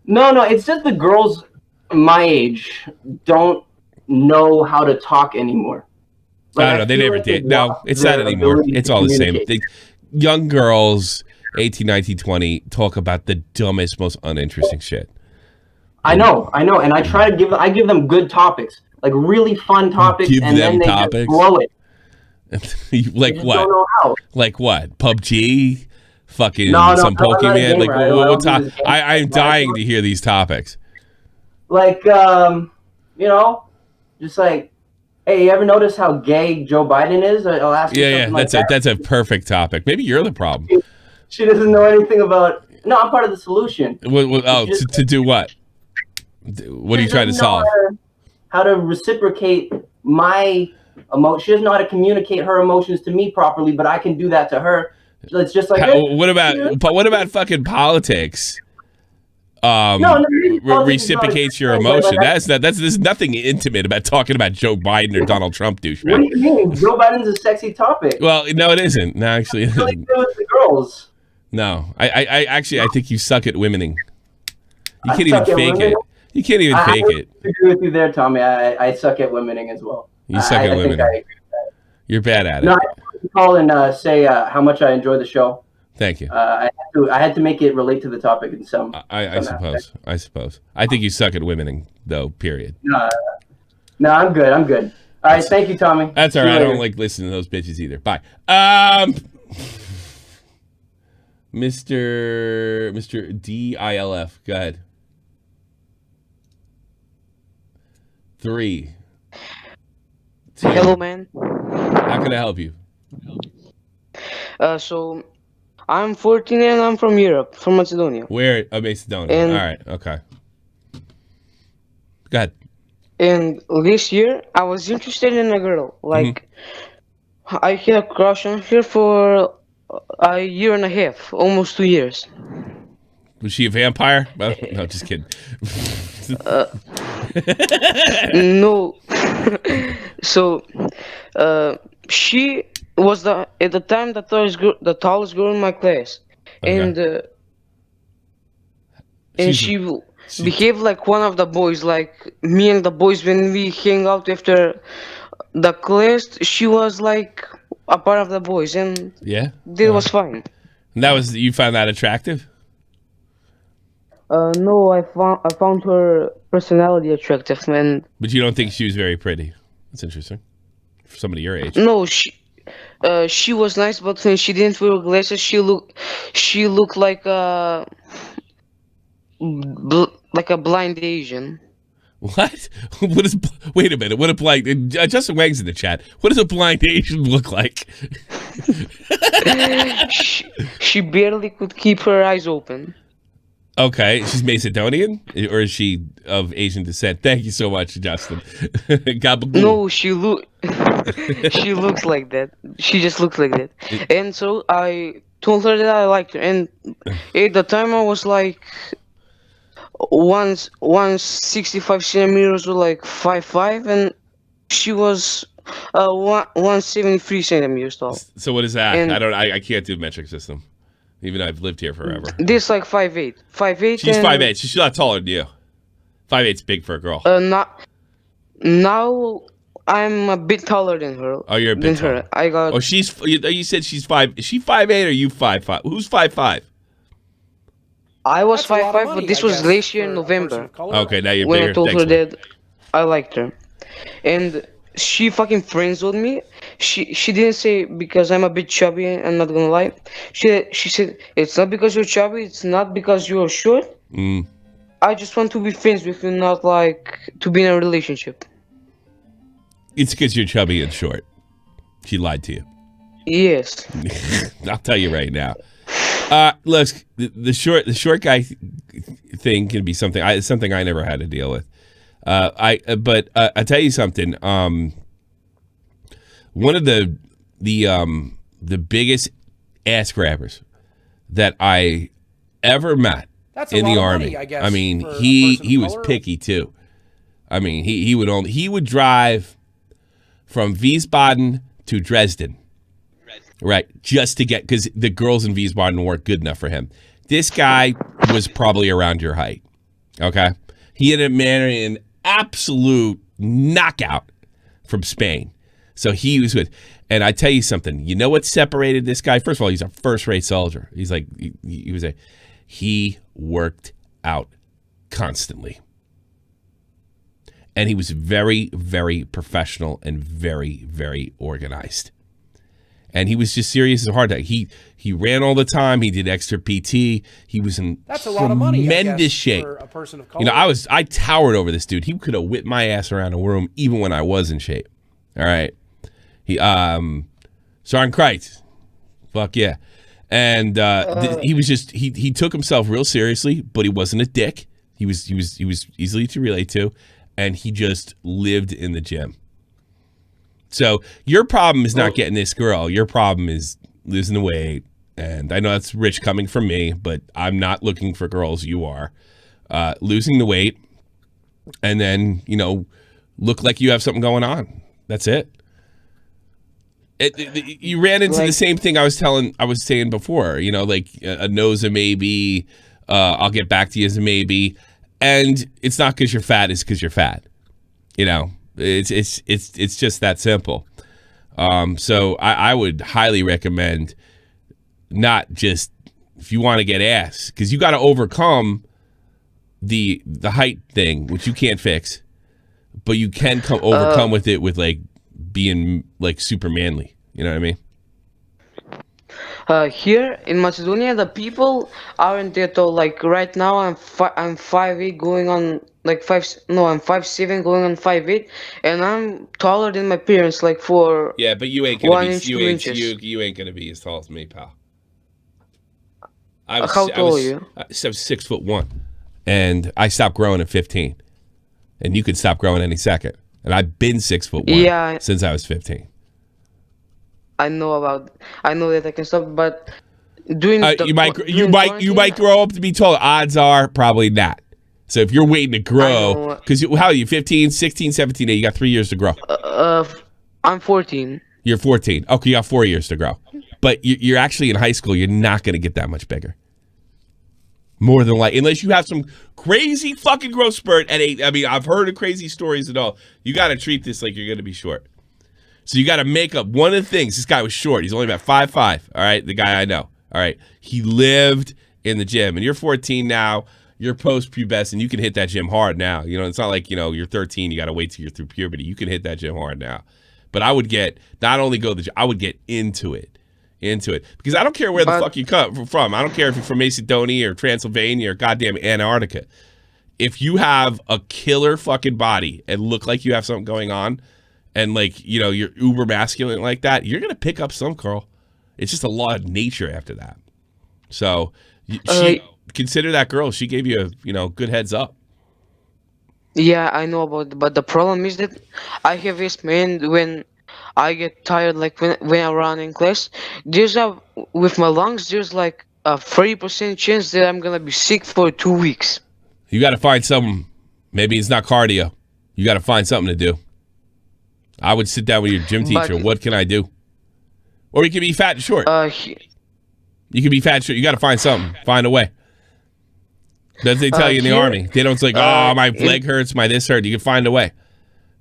No, it's just the girls my age don't know how to talk anymore. I don't know. They never did. No, it's not anymore. It's all the same. Young girls, 18, 19, 20, talk about the dumbest, most uninteresting shit. I know, and I try to give them good topics, like really fun topics, and then they just blow it. Like what? Don't know how. Like what? PUBG? Fucking No, some Pokemon? Like what? I'm dying to hear these topics. Like just like, hey, you ever notice how gay Joe Biden is? I'll ask you something like that. That's a perfect topic. Maybe you're the problem. She doesn't know anything about. No, I'm part of the solution. To do what? What are you trying to solve? How to reciprocate my emotions. She doesn't know how to communicate her emotions to me properly, but I can do that to her. It's just like what about fucking politics? Reciprocates your emotion. There's nothing intimate about talking about Joe Biden or Donald Trump, douchebag. What do you mean? Joe Biden's a sexy topic. Well, no, it isn't. No, actually, it isn't. Like the girls. No, I think you suck at womening. You can't even fake it. You can't even fake it. I agree with you there, Tommy. I suck at womening as well. You suck at womening. You're bad at it. No, I have to call and say how much I enjoy the show. Thank you. I had to make it relate to the topic in some. I suppose. I think you suck at womening, though. Period. No, I'm good. All right, thank you, Tommy. That's all right. I don't like listening to those bitches either. Bye. Mr. DILF, go ahead. 3. 2. Hello, man. How can I help you? So I'm 14 and I'm from Europe, from Macedonia. Where? Oh, Macedonia. All right. Okay. Go ahead. And this year, I was interested in a girl. Like, I had a crush on her for a year and a half, almost 2 years. Was she a vampire? No, just kidding. No. So, she was at the time the tallest girl in my class, Okay. and she behaved like one of the boys, like me and the boys when we hang out after the class. She was like a part of the boys, and that was fine. And you found that attractive? No, I found her personality attractive, man. But you don't think she was very pretty? That's interesting. For somebody your age. No, she was nice, but when she didn't wear glasses, she looked like a blind Asian. What? Wait a minute. What a blind? Justin Wang's in the chat. What does a blind Asian look like? She barely could keep her eyes open. Okay, she's Macedonian, or is she of Asian descent? Thank you so much, Justin. No, she looks like that. She just looks like that. And so I told her that I liked her, and at the time I was like 165 centimeters, or like 5'5", and she was 173 centimeters tall. So what is that? And I can't do metric system. Even though I've lived here forever. This like 5'8". 5'8". She's 5'8". She's not taller than you. 5'8's big for a girl. Now I'm a bit taller than her. Oh, you're a bit taller. I got. Oh, you said she's 5. Is she 5'8" or you 5'5"? Who's 5'5"? I was 5'5", but this was last year in November. Okay, now you're when bigger. I told her that I liked her, and she fucking friend-zoned me. She didn't say because I'm a bit chubby. I'm not gonna lie. She said it's not because you're chubby. It's not because you're short. I just want to be friends with you, not like to be in a relationship. It's because you're chubby and short. She lied to you. Yes. I'll tell you right now. Look, the short guy thing can be something. It's something I never had to deal with. But I tell you something. One of the biggest ass grabbers that I ever met in the army. I guess, I mean, he was picky too. I mean, he would drive from Wiesbaden to Dresden, right, just to get, because the girls in Wiesbaden weren't good enough for him. This guy was probably around your height. Okay, he ended up marrying an absolute knockout from Spain. So he was with, and I tell you something, you know what separated this guy? First of all, he's a first-rate soldier. He's like, he worked out constantly. And he was very, very professional and very, very organized. And he was just serious as a hard time. He ran all the time. He did extra PT. He was in That's a lot of money, I tremendous guess, shape. for a person of color. I towered over this dude. He could have whipped my ass around the room even when I was in shape. All right. He Soren Kreitz. Fuck yeah. And he was just he took himself real seriously, but he wasn't a dick. He was easily to relate to, and he just lived in the gym. So your problem is not getting this girl. Your problem is losing the weight. And I know that's rich coming from me, but I'm not looking for girls. You are. Losing the weight, and then, look like you have something going on. That's it. You ran into the same thing I was saying before, like a no's a maybe, I'll get back to you as a maybe. And it's not because you're fat, it's because you're fat. It's just that simple. So I would highly recommend not just if you want to get ass, because you got to overcome the height thing, which you can't fix, but you can overcome with it with like being like super manly. You know what I mean? Here in Macedonia, the people aren't that tall. Like right now, I'm 5'8", going on like 5'7", going on 5'8", and I'm taller than my parents, like for yeah. But you ain't gonna 1 inch, 2 inches. You ain't gonna be as tall as me, pal. How tall are you? I was 6'1", and I stopped growing at 15, and you could stop growing any second. And I've been 6'1" since I was 15. I know that I can stop, but doing you might grow up to be taller. Odds are probably not. So if you're waiting to grow, because how are you? 15, 16, 17, 18, you got 3 years to grow. I'm 14. You're 14. Okay, you got 4 years to grow. But you're actually in high school. You're not going to get that much bigger. More than likely, unless you have some crazy fucking growth spurt at 8. I mean, I've heard of crazy stories and all. You got to treat this like you're going to be short. So you got to make up one of the things. This guy was short. He's only about 5'5". All right, the guy I know. All right, he lived in the gym, and you're 14 now. You're post-pubescent. You can hit that gym hard now. It's not like you're 13. You got to wait till you're through puberty. You can hit that gym hard now. But I would not only go to the gym, I would get into it, because I don't care where the fuck you come from. I don't care if you're from Macedonia or Transylvania or goddamn Antarctica. If you have a killer fucking body and look like you have something going on, and you're uber masculine like that, you're gonna pick up some girl. It's just a law of nature after that. So consider that girl. She gave you a good heads up. Yeah, I know about it, but the problem is that I have this man when I get tired, like when I run in class, with my lungs, there's like a 30% chance that I'm gonna be sick for 2 weeks. You got to find something. Maybe it's not cardio. You got to find something to do. I would sit down with your gym teacher. What can I do? Or you can be fat and short. You can be fat and short. You got to find something. Find a way. That's what they tell you in the Army. They don't say, my leg hurts, my this hurt. You can find a way.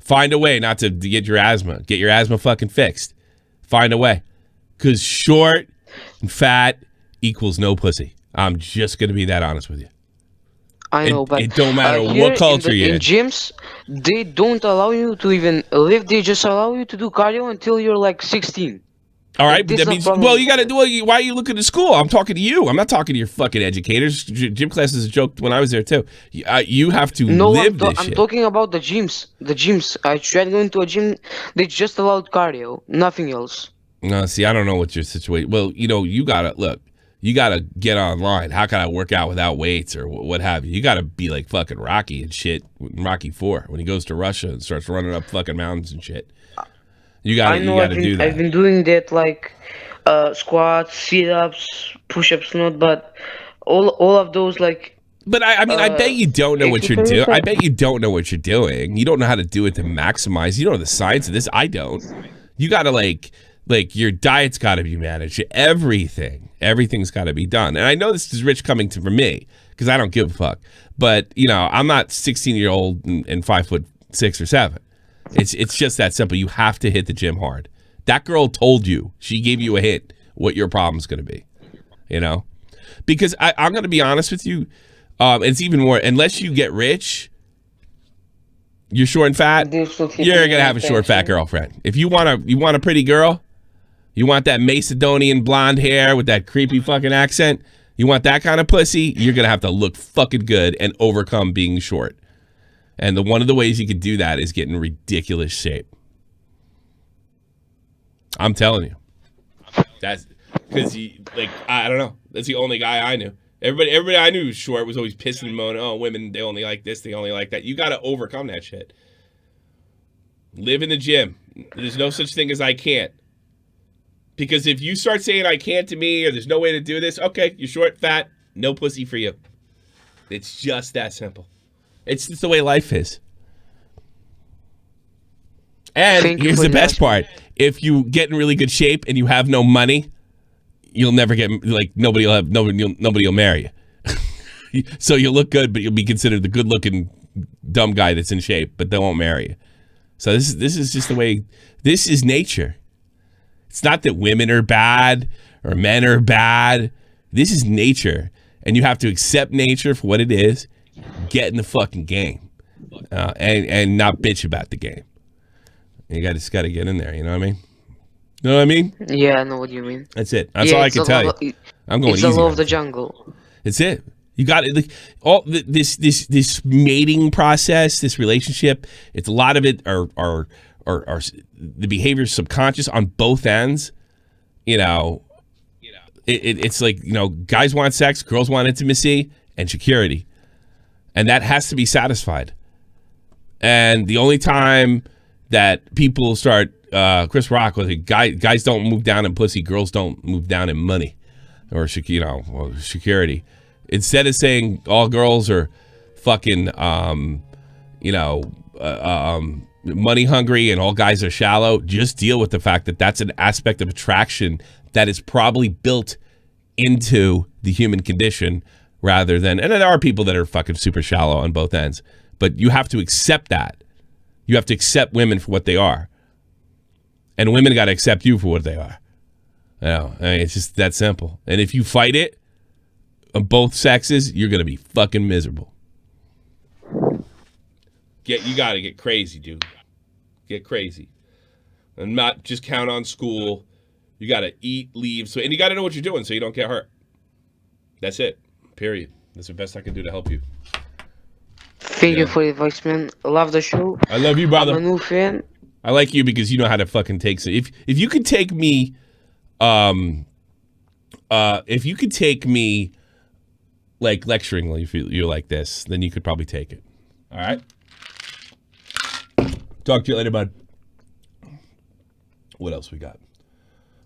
Find a way not to get your asthma. Get your asthma fucking fixed. Find a way. Because short and fat equals no pussy. I'm just going to be that honest with you. I know, but it don't matter what culture you're in. In gyms, they don't allow you to even lift. They just allow you to do cardio until you're like 16. All right, but that means, you got to do it. Why are you looking at school? I'm talking to you. I'm not talking to your fucking educators. Gym class is a joke when I was there too. You have to live this shit. I'm talking about the gyms. The gyms. I tried going to a gym. They just allowed cardio, nothing else. No, see, I don't know what your situation. Well, you gotta look. You gotta get online. How can I work out without weights or what have you? You gotta be like fucking Rocky and shit. Rocky 4 when he goes to Russia and starts running up fucking mountains and shit. You gotta do that. I've been doing that, like squats, sit-ups, push-ups, but all of those, like. But I mean, I bet you don't know what you're doing. I bet you don't know what you're doing. You don't know how to do it to maximize. You don't know the science of this. I don't. You gotta like your diet's gotta be managed. Everything's gotta be done. And I know this is rich coming from me because I don't give a fuck. But I'm not 16-year-old and 5'6" or 7. It's just that simple. You have to hit the gym hard. That girl told you. She gave you a hint what your problem's going to be. You know? Because I'm going to be honest with you. It's even more, unless you get rich, you're short and fat, you're going to have a short, fat girlfriend. If you want a pretty girl, you want that Macedonian blonde hair with that creepy fucking accent, you want that kind of pussy, you're going to have to look fucking good and overcome being short. And one of the ways you can do that is get in ridiculous shape. I'm telling you. That's because I don't know. That's the only guy I knew. Everybody I knew was short was always pissing and moaning, oh, women, they only like this, they only like that. You got to overcome that shit. Live in the gym. There's no such thing as I can't. Because if you start saying I can't to me or there's no way to do this, okay, you're short, fat, no pussy for you. It's just that simple. It's just the way life is. And here's the best part. If you get in really good shape and you have no money, you'll never get, nobody will marry you. So you'll look good, but you'll be considered the good-looking dumb guy that's in shape, but they won't marry you. So this is just the way, this is nature. It's not that women are bad or men are bad. This is nature. And you have to accept nature for what it is, get in the fucking game, and not bitch about the game. You just got to get in there, you know what I mean? You know what I mean? Yeah, I know what you mean. That's it. That's all I can tell you. I'm going easy. It's the law of the jungle. That's it. You got it. All this mating process, this relationship. It's a lot of it are the behavior subconscious on both ends. You know, it's like, you know, guys want sex, girls want intimacy and security, and that has to be satisfied. And the only time that people start, Chris Rock was like, guys don't move down in pussy, girls don't move down in money, or security. Instead of saying all girls are fucking, money hungry and all guys are shallow, just deal with the fact that that's an aspect of attraction that is probably built into the human condition rather than, and there are people that are fucking super shallow on both ends, but you have to accept that. You have to accept women for what they are. And women got to accept you for what they are. You know, I mean, it's just that simple. And if you fight it on both sexes, you're going to be fucking miserable. You got to get crazy, dude. Get crazy. And not just count on school. You got to eat, leave. And you got to know what you're doing so you don't get hurt. That's it. Period. That's the best I can do to help you. Thank you for the advice, man. I love the show. I love you, brother. I'm a new fan. I like you because you know how to fucking take it. If you could take me, like lecturing, if you're like this, then you could probably take it. All right. Talk to you later, bud. What else we got?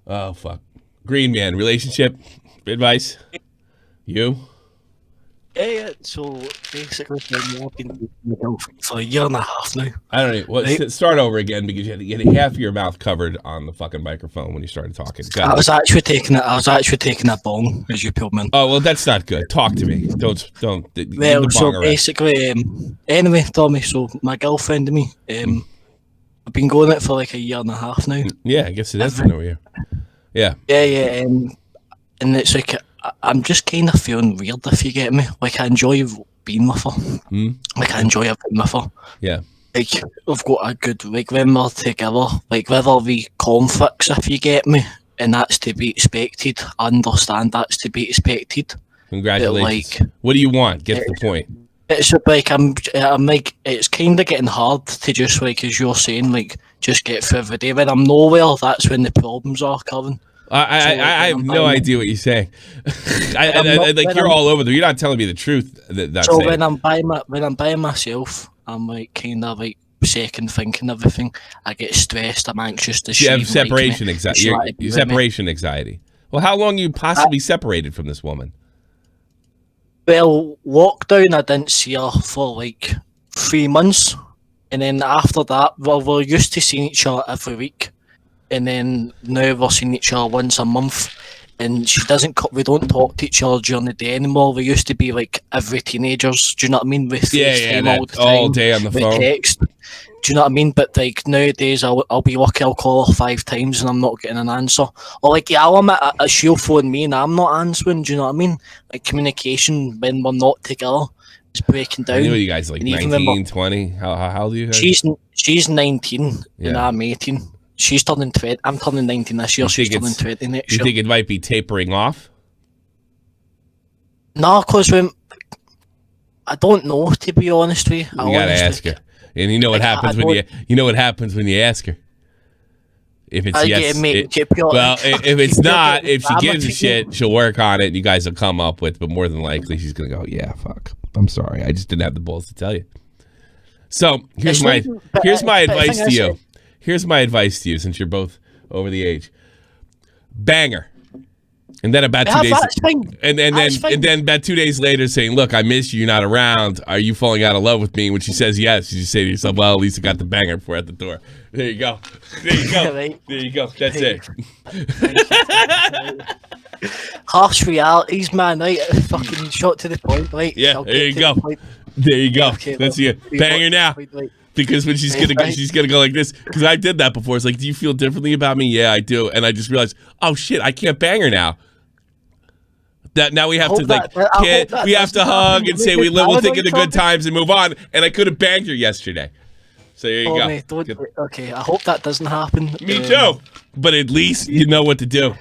Oh fuck. Green man, relationship advice. You? Yeah. So basically, I've been dating my girlfriend for a year and a half now. I don't know. Well, right? Start over again because you had to get half of your mouth covered on the fucking microphone when you started talking. I was actually taking a bong as you pulled me in. Oh well, that's not good. Talk to me. Don't. Well, so basically, anyway, Tommy. So my girlfriend and me, I've been going it for like a year and a half now. Yeah, I guess it is over here. Yeah. Yeah. And it's like, I'm just kind of feeling weird, if you get me. Like, I enjoy being with her. Like, I enjoy being with her. Yeah. Like, we've got a good, like, when we're together, like, whether we conflicts, if you get me, and that's to be expected. I understand that's to be expected. Congratulations. But, like, what do you want? Get to the point. It's like, I'm like, it's kind of getting hard to just, like, as you're saying, like, just get through the day. When I'm nowhere, that's when the problems are coming. I have no idea what you're saying. You're all over there. You're not telling me the truth. So when I'm by myself, I'm like kind of like second thinking everything. I get stressed. I'm anxious to. You have separation anxiety. Separation anxiety. Well, how long are you possibly separated from this woman? Well, lockdown, I didn't see her for like 3 months, and then after that, we're used to seeing each other every week. And then now we're seeing each other once a month. and she doesn't. We don't talk to each other during the day anymore. We used to be like every teenagers. Do you know what I mean? With FaceTime all the time, all day on the with phone. text. Do you know what I mean? But like nowadays, I'll be lucky. I'll call her 5 times and I'm not getting an answer. Or like, yeah, I'll admit she'll phone me and I'm not answering. Do you know what I mean? Like communication when we're not together is breaking down. I knew you guys like 19, 20. How old are you guys? She's 19 Yeah. and I'm 18. She's turning 20. I'm turning 19 this year. She's turning 20 next year. You think it might be tapering off? No, because I don't know, to be honest with you. You gotta ask her. And you know what happens when you ask her. If it's yes, if it's not, if she gives a shit, she'll work on it and you guys will come up with, but more than likely she's gonna go, yeah, fuck. I'm sorry. I just didn't have the balls to tell you. So here's my advice to you. Here's my advice to you, since you're both over the age. Banger. And then about 2 days, and then about 2 days later, saying, "Look, I miss you. You're not around. Are you falling out of love with me?" When she says yes, you just say to yourself, "Well, at least I got the banger before at the door." There you go. There you go. There you go. That's it. Harsh realities, man. Right, fucking short to the point. Right. Yeah. There you go. There you go. Okay, that's it. Banger now. Because when she's gonna go like this. Because I did that before. It's like, do you feel differently about me? Yeah, I do. And I just realized, oh shit, I can't bang her now. That now we have to we have to hug and say we'll think of the good times and move on. And I could have banged her yesterday. So there you go. Mate, okay, I hope that doesn't happen. Me too. But at least you know what to do.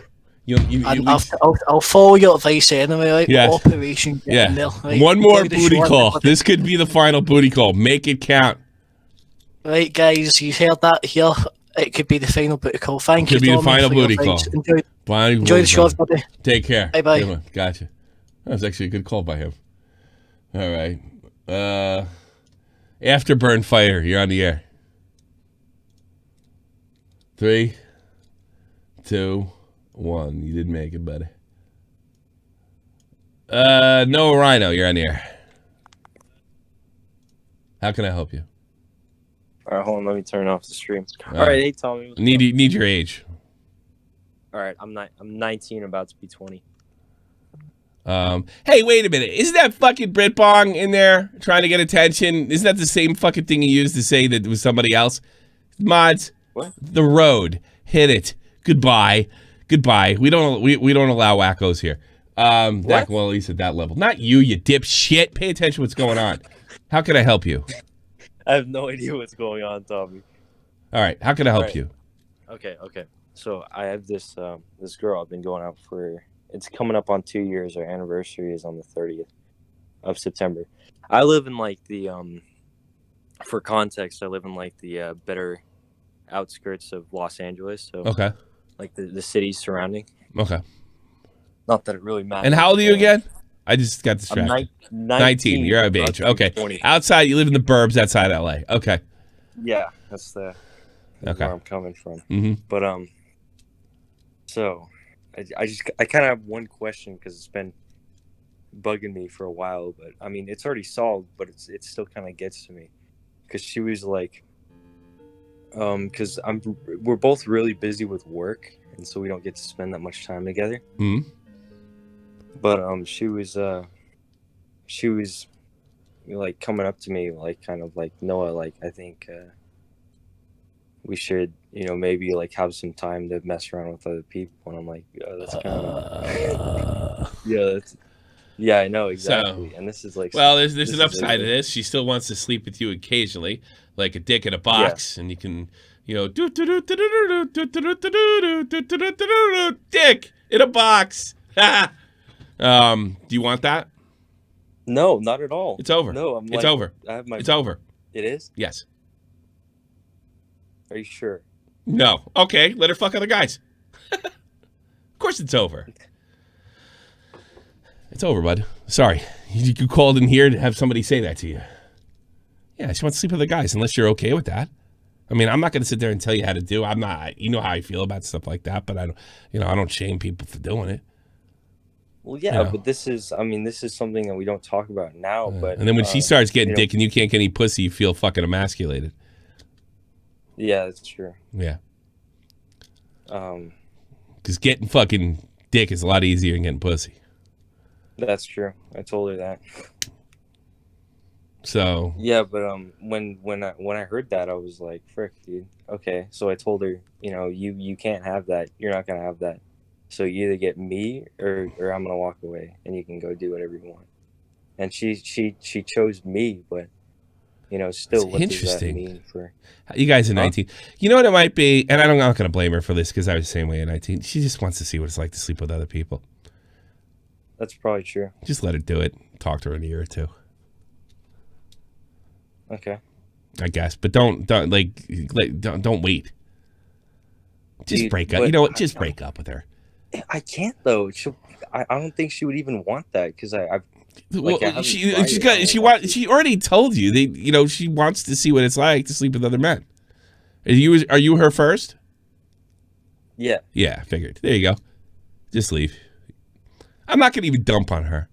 I'll follow your advice anyway. Right? Yes. Operation. Yeah. There, right? One more booty call. This could be the final booty call. Make it count. Right, guys, you heard that here. It could be the final booty call. Thank you. Could be the final booty call. Enjoy the show, buddy. Take care. Bye-bye. Gotcha. That was actually a good call by him. All right. Afterburn Fighter, you're on the air. 3, 2, 1. You did make it, buddy. No Rhino, you're on the air. How can I help you? All right, hold on. Let me turn off the stream. All right, hey Tommy. Need your age. All right, I'm 19, about to be 20. Hey, wait a minute. Isn't that fucking Brit Bong in there trying to get attention? Isn't that the same fucking thing you used to say that it was somebody else? Mods. What? The road. Hit it. Goodbye. Goodbye. We don't allow wackos here. Well, at least at that level. Not you dipshit. Pay attention to what's going on. How can I help you? I have no idea what's going on, Tommy. All right. How can I help you? Okay. So I have this this girl I've been going out for. It's coming up on 2 years. Our anniversary is on the 30th of September. I live in like the for context, I live in like the better outskirts of Los Angeles. So okay, like the cities surrounding. Okay. Not that it really matters. And how old are you again? I just got distracted. I'm 19. You're of age. Okay. 20. Outside, you live in the burbs outside LA. Okay. Yeah, that's where I'm coming from. Mm-hmm. But so I kind of have one question because it's been bugging me for a while. But I mean, it's already solved, but it still kind of gets to me because she was like, because we're both really busy with work, and so we don't get to spend that much time together. Mm-hmm. But she was like coming up to me like kind of like, Noah, like I think we should, maybe like have some time to mess around with other people. And I'm like, oh, that's kind of yeah, I know exactly. So, and this is like, well, there's an upside to this. She still wants to sleep with you occasionally, like a dick in a box, and you can, dick in a box. Do you want that? No, not at all. It's over. No, it's over. It's over. It is? Yes. Are you sure? No. Okay, let her fuck other guys. Of course it's over. It's over, bud. Sorry. You called in here to have somebody say that to you. Yeah, she wants to sleep with other guys, unless you're okay with that. I mean, I'm not going to sit there and tell you how to do. I'm not. You know how I feel about stuff like that, but I don't shame people for doing it. Well, yeah, but this is something that we don't talk about now. But and then when she starts getting dick and you can't get any pussy, you feel fucking emasculated. Yeah, that's true. Yeah. Because getting fucking dick is a lot easier than getting pussy. That's true. I told her that. So yeah, but when I heard that, I was like, frick, dude. Okay, so I told her, you can't have that. You're not gonna have that. So you either get me or I'm gonna walk away, and you can go do whatever you want. And she chose me, but still, what does that mean for you guys at 19? You know what it might be, and I'm not gonna blame her for this because I was the same way at 19. She just wants to see what it's like to sleep with other people. That's probably true. Just let her do it. Talk to her in a year or two. Okay. I guess, but don't wait. Just break up. You know what? Just break up with her. I can't though. I don't think she would even want that because she already told you that she wants to see what it's like to sleep with other men. Are you her first? Yeah. Yeah, figured. There you go. Just leave. I'm not gonna even dump on her.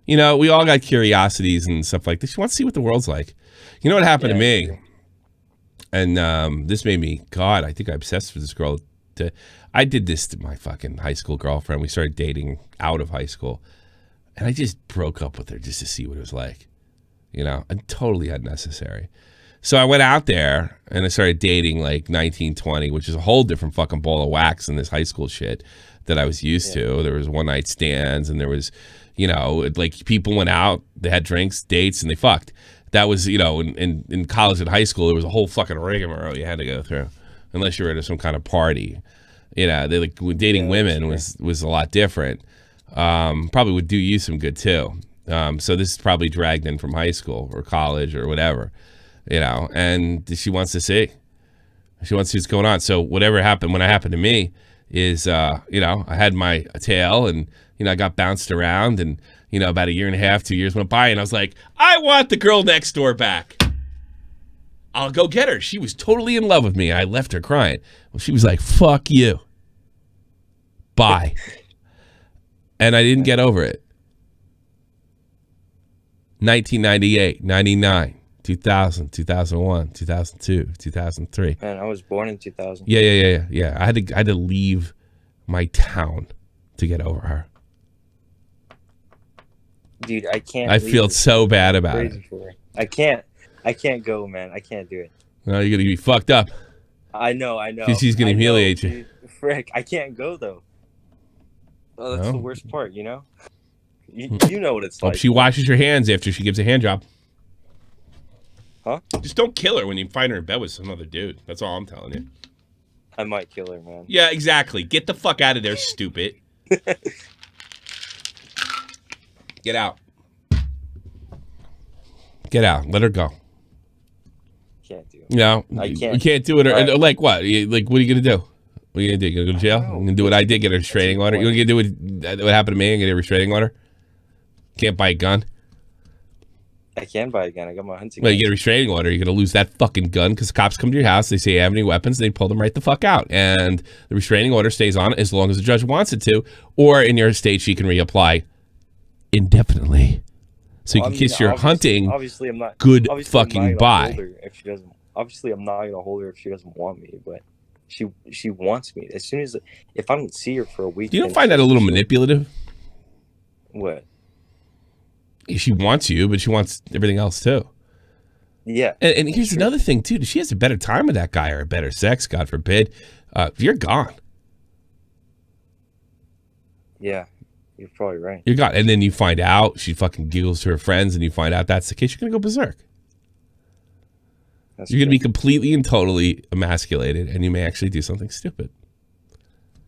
We all got curiosities and stuff like this. She wants to see what the world's like. You know what happened to me? And this made me, God, I think I'm obsessed with this girl. I did this to my fucking high school girlfriend. We started dating out of high school. And I just broke up with her just to see what it was like. And totally unnecessary. So I went out there and I started dating like 19, 20, which is a whole different fucking ball of wax than this high school shit that I was used to. There was one night stands and there was, like people went out, they had drinks, dates, and they fucked. That was, in college and high school, there was a whole fucking rigmarole you had to go through, unless you were at some kind of party. Dating women was a lot different. Probably would do you some good too. So this is probably dragged in from high school or college or whatever, and she wants to see. She wants to see what's going on. So whatever happened when it happened to me is, I had my tail and, I got bounced around and, about a year and a half, 2 years went by and I was like, I want the girl next door back. I'll go get her. She was totally in love with me. I left her crying. Well, she was like, fuck you. Bye. And I didn't get over it. 1998, 99, 2000, 2001, 2002, 2003. Man, I was born in 2000. Yeah. I had to leave my town to get over her. Dude, I can't. I feel so bad about it. I can't go, man. I can't do it. No, you're gonna be fucked up. I know. She's gonna humiliate you. Frick, I can't go though. Oh, that's the worst part, You know what it's like. Hope she washes her hands after she gives a hand job. Huh? Just don't kill her when you find her in bed with some other dude. That's all I'm telling you. I might kill her, man. Yeah, exactly. Get the fuck out of there, stupid. Get out. Get out. Let her go. Can't do it. No, I can't. You can't do it. Or like what? Like what are you gonna do? What are you gonna do? You gonna go to jail? I'm gonna do what I did. Get a restraining order. You gonna do what happened to me and get a restraining order? Can't buy a gun. I can buy a gun. I got my hunting. Well, you get a restraining order. You're gonna lose that fucking gun because cops come to your house. They say you have any weapons. They pull them right the fuck out, and the restraining order stays on as long as the judge wants it to. Or in your state, she can reapply indefinitely. So you can kiss your hunting. Obviously, I'm not. Good fucking bye. If she doesn't, obviously, I'm not gonna hold her if she doesn't want me. But she wants me. As soon as if I don't see her for a week, You don't find that a little manipulative? What? She wants you, but she wants everything else too. Yeah. And here's another thing too. She has a better time with that guy or a better sex, God forbid. You're gone. Yeah. You're probably right. You're gone. And then you find out, she fucking giggles to her friends, and you find out that's the case, you're going to go berserk. You're going to be completely and totally emasculated, and you may actually do something stupid.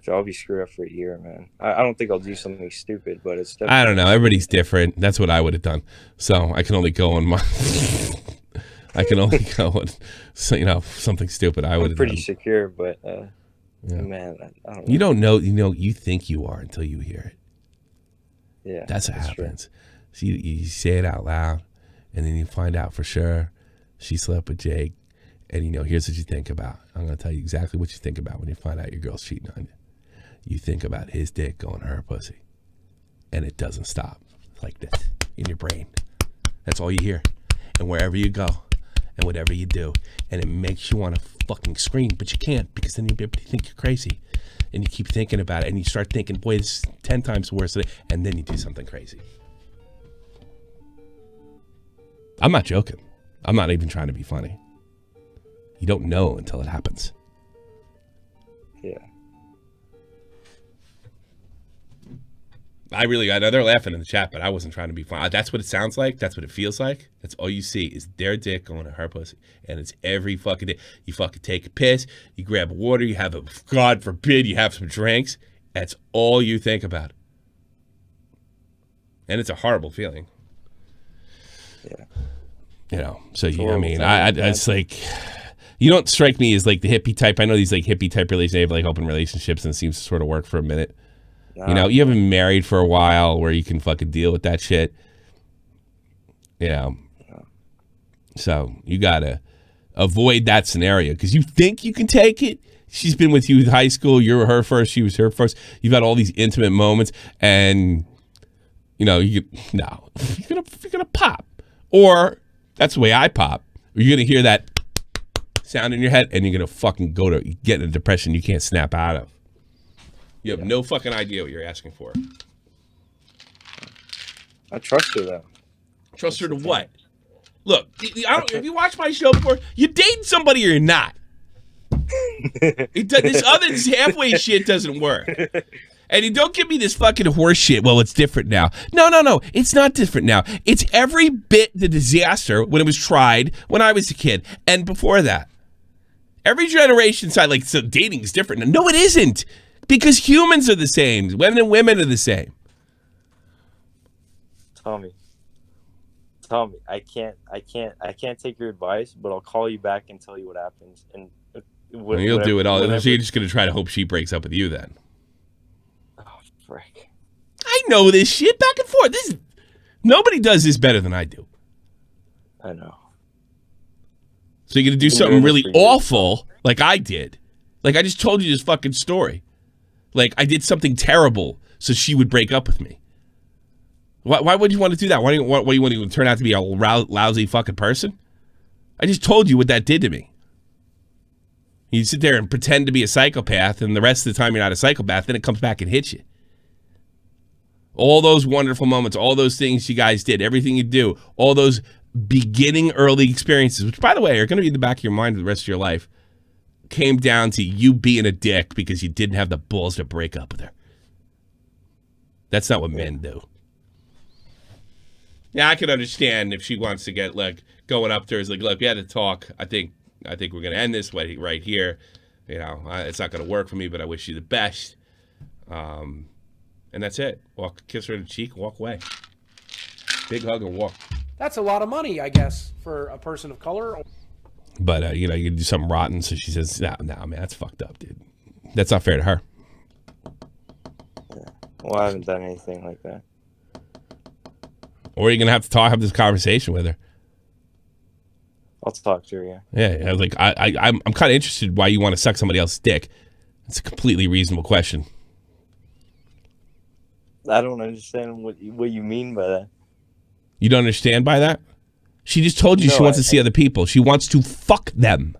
So I'll be screwed up for a year, man. I don't think I'll do something stupid, but it's definitely... I don't know. Everybody's different. That's what I would have done. So I can only go on my... I can only go on, something stupid I would have done. I'm pretty secure, but, man, I don't know. You don't know, you think you are until you hear it. Yeah, that's what happens. So you say it out loud, and then you find out for sure she slept with Jake, and here's what you think about. I'm gonna tell you exactly what you think about when you find out your girl's cheating on you. You think about his dick going to her pussy, and it doesn't stop like this in your brain. That's all you hear, and wherever you go, and whatever you do, and it makes you want to fucking scream, but you can't because then everybody think you're crazy. and you keep thinking about it, and you start thinking, boy, this is 10 times worse than it, and then you do something crazy. I'm not joking. I'm not even trying to be funny. You don't know until it happens. Yeah. I know they're laughing in the chat, but I wasn't trying to be funny. That's what it sounds like. That's what it feels like. That's all you see is their dick going to her pussy. And it's every fucking day. You fucking take a piss, you grab water, you have God forbid, you have some drinks. That's all you think about. And it's a horrible feeling. Yeah. You know, so it's like, you don't strike me as like the hippie type. I know these like hippie type relationships, they have like open relationships, and it seems to sort of work for a minute. You know, you haven't been married for a while where you can fucking deal with that shit. You know, so you gotta avoid that scenario because you think you can take it. She's been with you in high school. You were her first. She was her first. You've had all these intimate moments, and you know, you're gonna pop, or that's the way I pop. You're gonna hear that sound in your head, and you're gonna fucking get in a depression you can't snap out of. You have no fucking idea what you're asking for. I trust her though. Trust her to what? Look, have you watched my show before? You dating somebody or you're not. This halfway shit doesn't work. And you don't give me this fucking horse shit. Well, it's different now. No. It's not different now. It's every bit the disaster when it was tried when I was a kid and before that. Every generation side, like, so dating is different. No, it isn't. Because humans are the same. Women and women are the same. Tommy, I can't take your advice, but I'll call you back and tell you what happens. And you'll do it all. So you're just gonna try to hope she breaks up with you then. Oh, frick. I know this shit back and forth. Nobody does this better than I do. I know. So you're gonna do something really awful like I did. Like I just told you this fucking story. Like, I did something terrible so she would break up with me. Why would you want to do that? Why do you want to turn out to be a lousy fucking person? I just told you what that did to me. You sit there and pretend to be a psychopath, and the rest of the time you're not a psychopath, then it comes back and hits you. All those wonderful moments, all those things you guys did, everything you do, all those beginning early experiences, which, by the way, are going to be in the back of your mind for the rest of your life, came down to you being a dick because you didn't have the balls to break up with her. That's not what men do. Yeah, I can understand if she wants to get like going up to her, is like, look, we had to talk. I think we're gonna end this right here. You know, it's not gonna work for me, but I wish you the best. And that's it. Kiss her on the cheek, walk away. Big hug and walk. That's a lot of money, I guess, for a person of color. But, you do something rotten, so she says, no, man, that's fucked up, dude. That's not fair to her. Yeah. Well, I haven't done anything like that. Or you're going to have to have this conversation with her. I'll talk to her, yeah. Yeah, I was like, I'm kind of interested why you want to suck somebody else's dick. It's a completely reasonable question. I don't understand what you mean by that. You don't understand by that? She just told you she wants to see other people. She wants to fuck them.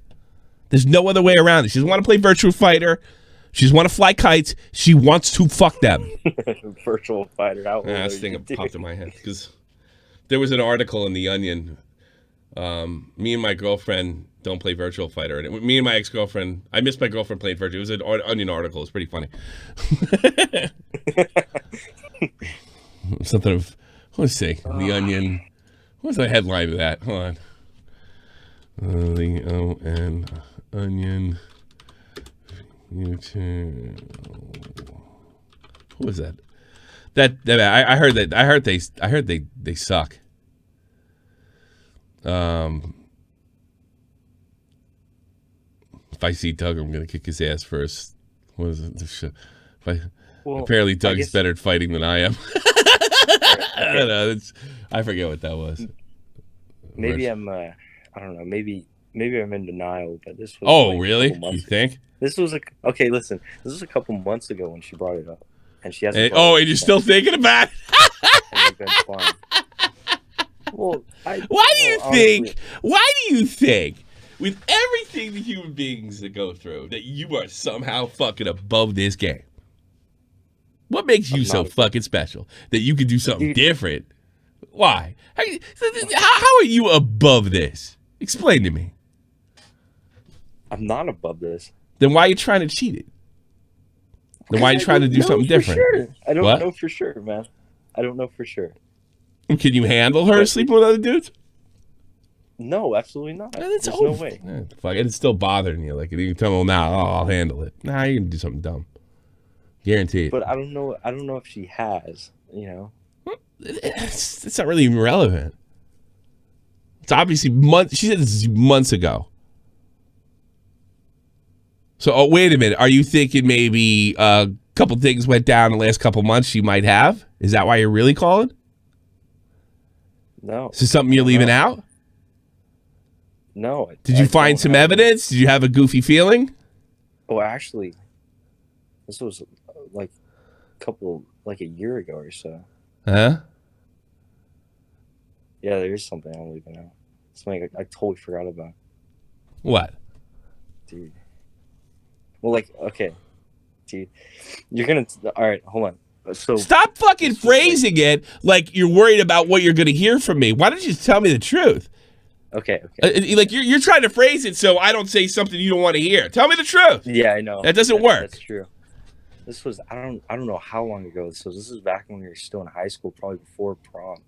There's no other way around it. She doesn't want to play Virtual Fighter. She doesn't want to fly kites. She wants to fuck them. Virtual Fighter. This thing popped in my head because there was an article in The Onion. Me and my girlfriend don't play Virtual Fighter. And me and my ex-girlfriend, I missed my girlfriend playing Virtual. It was an Onion article. It's pretty funny. Something of, let's see, The Onion. What's the headline of that? Hold on. The Onion. YouTube. What was that? I heard that. I heard they suck. If I see Doug, I'm gonna kick his ass first. What is it? Apparently, Doug's better at fighting than I am. I don't know. I forget what that was. Maybe I'm. I don't know. Maybe I'm in denial. But this was. Oh, really? You think? This was okay. Listen, this was a couple months ago when she brought it up, and she hasn't. And you're still thinking about it? And been fine. Well, why do you think with everything the human beings that go through, that you are somehow fucking above this game. What makes you so fucking special that you can do something different? Why? How are you above this? Explain to me. I'm not above this. Then why are you trying to cheat it? Then why are you trying to do something different? Sure. I don't What? know for sure, man. I don't know for sure. Can you handle her sleeping with other dudes? No, absolutely not. There's no way. Fuck it, it's still bothering you. Like you can tell them now, I'll handle it. Nah, you can do something dumb. Guarantee it. But I don't know. I don't know if she has. You know. It's not really even relevant. It's obviously months. She said this is months ago. So, wait a minute. Are you thinking maybe a couple things went down the last couple months she might have? Is that why you're really calling? No. Is this something you're leaving out? No. Did you find some evidence? Did you have a goofy feeling? Oh, actually, this was like a year ago or so. Huh? Yeah, there is something I'm leaving out. Something I totally forgot about. What? Dude. Well, like, okay. Dude. You're gonna... All right, hold on. So stop fucking phrasing it like you're worried about what you're going to hear from me. Why don't you just tell me the truth? Okay. Like you're trying to phrase it so I don't say something you don't want to hear. Tell me the truth. Yeah, I know. That doesn't work. That's true. This was I don't know how long ago this was. This was back when we were still in high school, probably before prom.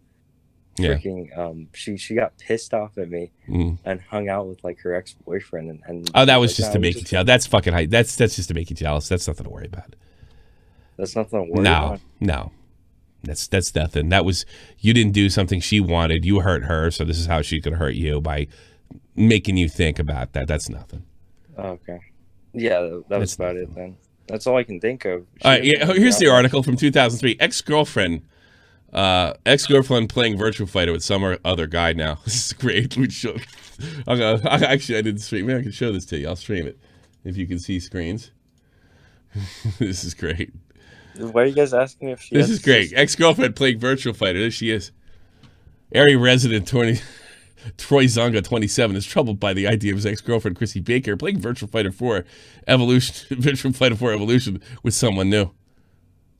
Yeah. Freaking, she got pissed off at me and hung out with like her ex-boyfriend and oh, that was just to make you jealous. That's fucking high. That's just to make you jealous. That's nothing to worry about. That's nothing to worry about. No. That's nothing. That was, you didn't do something she wanted. You hurt her, so this is how she could hurt you by making you think about that. That's nothing. Okay. Yeah, that was about it then. That's all I can think of. All right, here's the article from 2003. Ex-girlfriend playing Virtual Fighter with some other guy now. This is great. Actually, I didn't stream it. I can show this to you. I'll stream it if you can see screens. This is great. Why are you guys asking if she This is great. Ex-girlfriend playing Virtual Fighter. There she is. Area resident Troy Zonga, 27, is troubled by the idea of his ex-girlfriend Chrissy Baker playing Virtual Fighter 4 Evolution with someone new.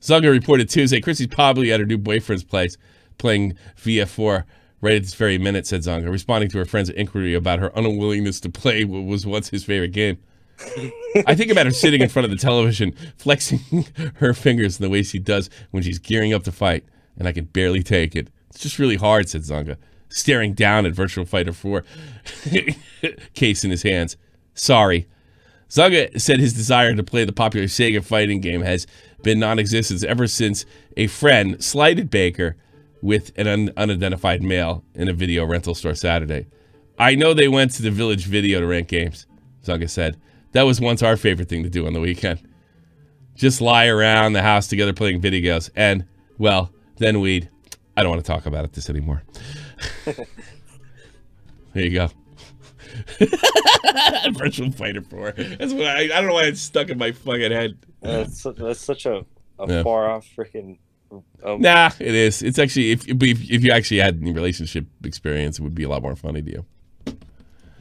Zonga reported Tuesday Chrissy's probably at her new boyfriend's place playing VF4 right at this very minute, said Zonga, responding to her friend's inquiry about her unwillingness to play what was once his favorite game. I think about her sitting in front of the television, flexing her fingers in the way she does when she's gearing up to fight, and I can barely take it. It's just really hard, said Zonga, staring down at Virtual Fighter 4 case in his hands. Sorry. Zonga said his desire to play the popular Sega fighting game has been non-existent ever since a friend slighted Baker with an unidentified male in a video rental store Saturday. I know they went to the Village Video to rent games, Zonga said. That was once our favorite thing to do on the weekend. Just lie around the house together playing video games. And, well, then I don't want to talk about this anymore. There you go. Virtual Fighter 4. That's what I don't know why it's stuck in my fucking head. That's such a far off freaking. Nah, it is. It's actually if you actually had any relationship experience, it would be a lot more funny to you.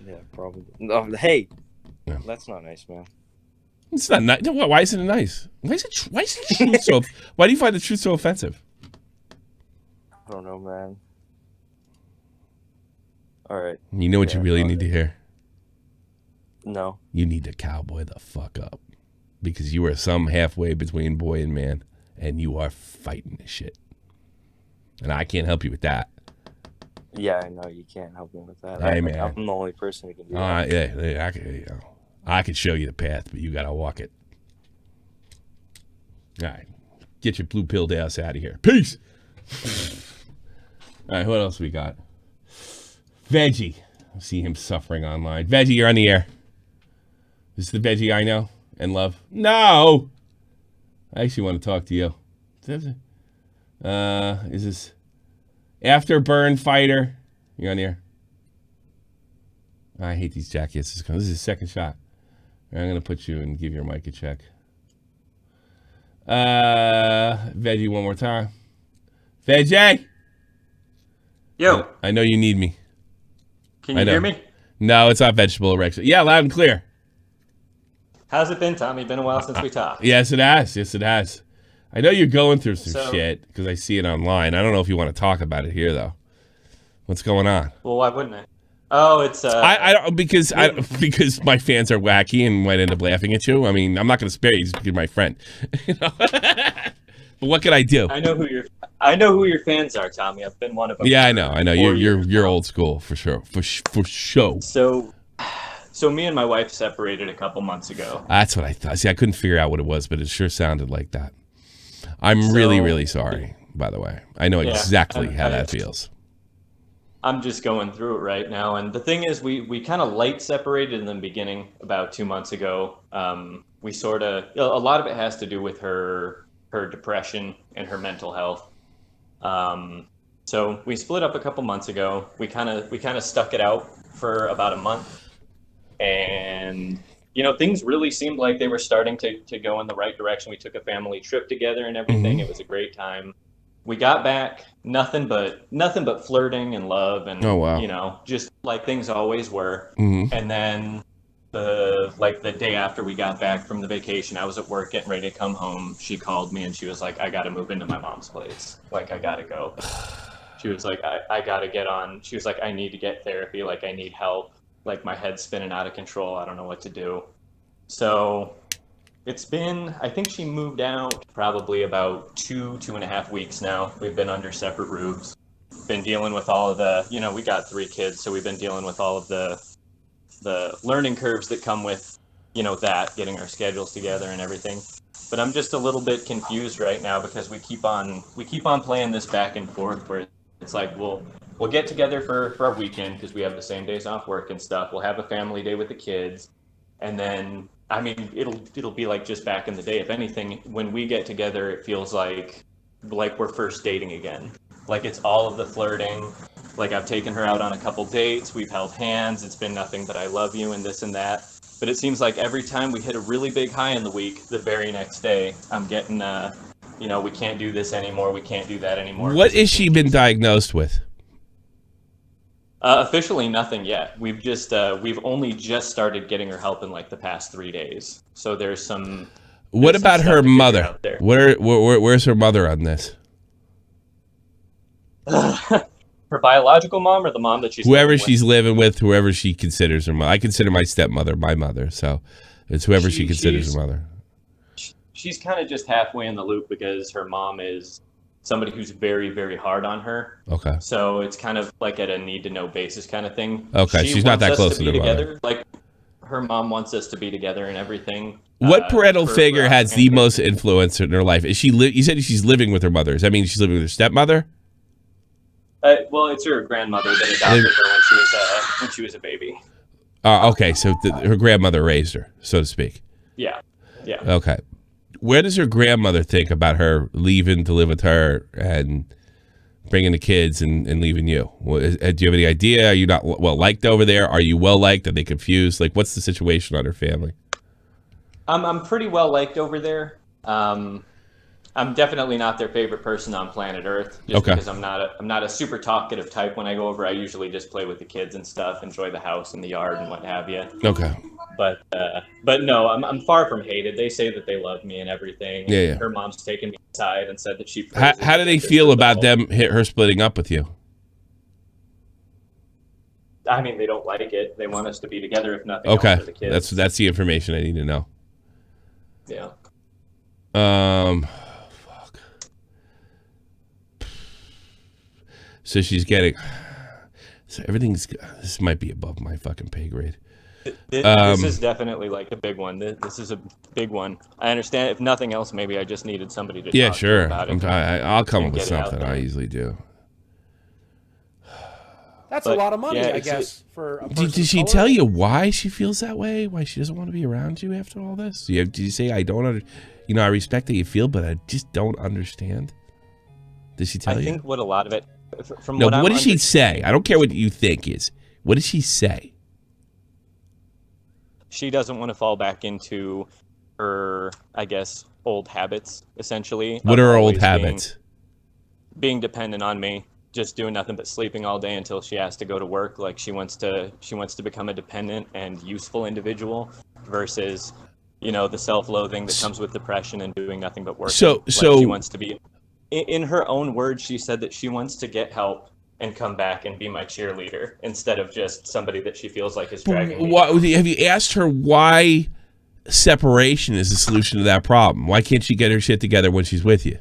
Yeah, probably. Oh, hey, that's not nice, man. It's not nice. Why isn't it nice? Why is the truth so? Why do you find the truth so offensive? I don't know, man. All right. You know what you really need to hear? No. You need to cowboy the fuck up. Because you are some halfway between boy and man, and you are fighting this shit. And I can't help you with that. Yeah, I know. You can't help me with that. Hey, man. I'm the only person who can do that. Yeah, I could show you the path, but you got to walk it. All right. Get your blue-pilled ass out of here. Peace! All right, what else we got? Veggie. I see him suffering online. Veggie, you're on the air. This is the Veggie I know and love. No! I actually want to talk to you. Is this Afterburn Fighter? You're on the air. I hate these jackets. This is his second shot. I'm going to put you and give your mic a check. Veggie, one more time. Veggie! Yo. I know you need me. Can you hear me? No, it's not vegetable erection. Yeah, loud and clear. How's it been, Tommy? Been a while since we talked. Yes, it has. Yes, it has. I know you're going through some shit because I see it online. I don't know if you want to talk about it here, though. What's going on? Well, why wouldn't I? Oh, it's I don't because my fans are wacky and might end up laughing at you. I mean, I'm not going to spare you just because you're my friend. You know? But what could I do? I know who your fans are, Tommy. I've been one of them. Yeah, I know. You're old school for sure. For sure. So me and my wife separated a couple months ago. That's what I thought. See, I couldn't figure out what it was, but it sure sounded like that. I'm really, really sorry, by the way. I know exactly how that feels. I'm just going through it right now. And the thing is, we kind of light separated in the beginning about 2 months ago. We sort of, a lot of it has to do with her depression and her mental health. So we split up a couple months ago. We kind of stuck it out for about a month. And, things really seemed like they were starting to go in the right direction. We took a family trip together and everything. Mm-hmm. It was a great time. We got back, nothing but flirting and love and, oh, wow. Just like things always were. Mm-hmm. And then the day after we got back from the vacation, I was at work getting ready to come home. She called me and she was like, I got to move into my mom's place. Like, I got to go. She was like, I got to get on. She was like, I need to get therapy. Like, I need help. Like, my head's spinning out of control. I don't know what to do. So it's been, I think she moved out probably about 2.5 weeks now. We've been under separate roofs. Been dealing with all of the, we got 3 kids, so we've been dealing with all of the learning curves that come with, that, getting our schedules together and everything. But I'm just a little bit confused right now because we keep on playing this back and forth where it's like, we'll get together for our weekend because we have the same days off work and stuff. We'll have a family day with the kids. And then, I mean, it'll be like just back in the day. If anything, when we get together, it feels like we're first dating again. Like it's all of the flirting. Like I've taken her out on a couple dates. We've held hands. It's been nothing but I love you and this and that. But it seems like every time we hit a really big high in the week, the very next day, I'm getting, we can't do this anymore. We can't do that anymore. What has she been diagnosed with? Officially nothing yet. We've only just started getting her help in like the past 3 days. So there's some. What about her mother? Where's her mother on this? Her biological mom or the mom that she's whoever she's living with, whoever she considers her mother. I consider my stepmother my mother, so it's whoever she considers her mother. She's kind of just halfway in the loop because her mom is somebody who's very, very hard on her. Okay. So it's kind of like at a need-to-know basis kind of thing. Okay, she's not that close to her mother. Like her mom wants us to be together and everything. What parental figure has the most influence in her life? Is she? You said she's living with her mother. Does that mean she's living with her stepmother? Well, it's her grandmother that adopted her when she was a baby. Okay, so her grandmother raised her, so to speak. Yeah. Okay. Where does her grandmother think about her leaving to live with her and bringing the kids and leaving you? Do you have any idea? Are you not well liked over there? Are you well liked? Are they confused? Like, what's the situation on her family? I'm pretty well liked over there. I'm definitely not their favorite person on planet Earth, just because I'm not a super talkative type. When I go over, I usually just play with the kids and stuff, enjoy the house and the yard and what have you. Okay. But no, I'm far from hated. They say that they love me and everything. Yeah. Her mom's taken me aside and said that she. How do they feel about her splitting up with you? I mean, they don't like it. They want us to be together, if nothing else for the kids. That's the information I need to know. Yeah. Fuck. So she's getting. So everything's. This might be above my fucking pay grade. This is definitely like a big one. This is a big one. I understand. If nothing else, maybe I just needed somebody to talk to about it. I'll come up with something. I usually do. That's a lot of money, I guess, for a person Did she of color. tell you why she feels that way? Why she doesn't want to be around you after all this? Did you say, I don't I respect how you feel, but I just don't understand? Did she tell you? I think what a lot of it, from no, what I'm what did she say? I don't care what you think is. What did she say? She doesn't want to fall back into her, I guess, old habits, essentially. What are her old habits? Being dependent on me just doing nothing but sleeping all day until she has to go to work. Like she wants to become a dependent and useful individual versus, you know, the self-loathing that comes with depression and doing nothing but working. So she wants to be, in her own words, she said that she wants to get help and come back and be my cheerleader instead of just somebody that she feels like is dragging me down. Have you asked her why separation is the solution to that problem? Why can't she get her shit together when she's with you?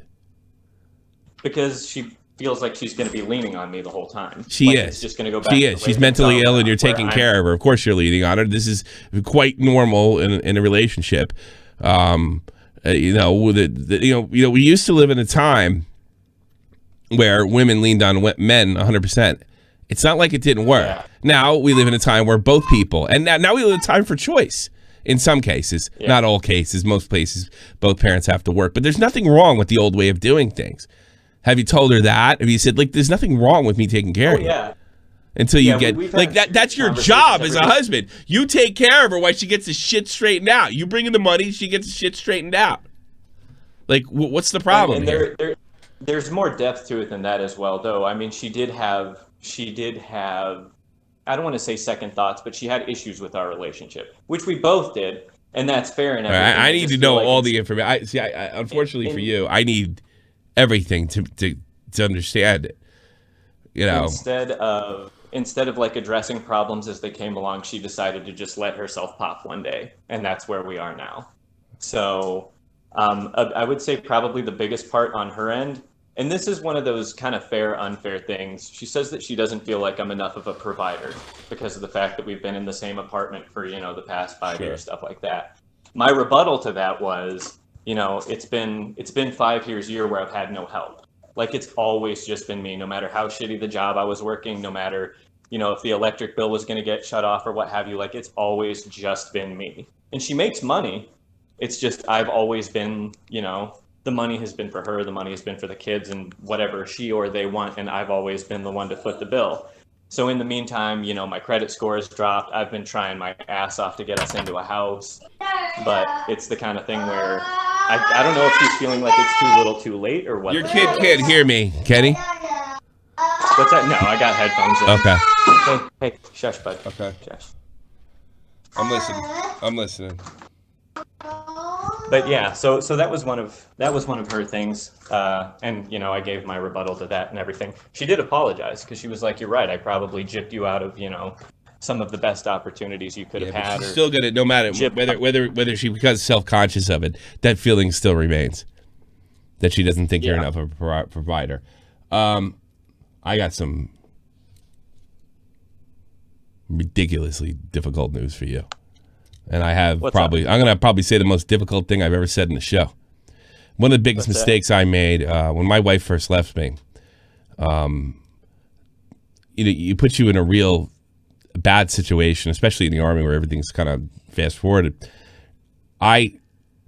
Because she feels like she's going to be leaning on me the whole time. She like is. It's just going to go back. She is. She's mentally ill, and you're taking care of her. Of course, you're leaning on her. This is quite normal in a relationship. You know, we used to live in a time where women leaned on men 100%. It's not like it didn't work. Yeah. Now we live in a time where both people, and now we live in a time for choice. In some cases, not all cases, most places, both parents have to work. But there's nothing wrong with the old way of doing things. Have you told her that? Have you said, like, there's nothing wrong with me taking care of you? Yeah. Until you get, like, that's your job as a husband. You take care of her while she gets the shit straightened out. You bring in the money, she gets the shit straightened out. Like, what's the problem here? There's more depth to it than that as well, though. I mean, she did have, I don't want to say second thoughts, but she had issues with our relationship, which we both did, and that's fair and everything. I need to know all the information. Unfortunately for you, I need everything to understand it. You know, instead of like addressing problems as they came along, she decided to just let herself pop one day, and that's where we are now. So I would say probably the biggest part on her end, and this is one of those kind of fair, unfair things. She says that she doesn't feel like I'm enough of a provider because of the fact that we've been in the same apartment for, you know, the past 5 years, stuff like that. My rebuttal to that was, you know, it's been 5 years a year where I've had no help. Like, it's always just been me, no matter how shitty the job I was working, no matter, you know, if the electric bill was going to get shut off or what have you, like, it's always just been me. And she makes money. It's just, I've always been, you know, the money has been for her, the money has been for the kids and whatever she or they want, and I've always been the one to foot the bill. So in the meantime, you know, my credit score has dropped. I've been trying my ass off to get us into a house, but it's the kind of thing where I don't know if she's feeling like it's too little too late or what. Your kid can't hear me, Kenny. What's that? No, I got headphones in. Okay. Hey, shush, bud. Okay. Shush. I'm listening. But yeah, so that was one of her things, and you know, I gave my rebuttal to that and everything. She did apologize because she was like, "You're right. I probably gypped you out of, you know, some of the best opportunities you could have had." She's still gonna, no matter whether she becomes self-conscious of it, that feeling still remains. That she doesn't think you're enough of a provider. I got some ridiculously difficult news for you. And I have I'm going to probably say the most difficult thing I've ever said in the show. One of the biggest mistakes I made when my wife first left me, you know, you put you in a real bad situation, especially in the Army where everything's kind of fast forwarded. I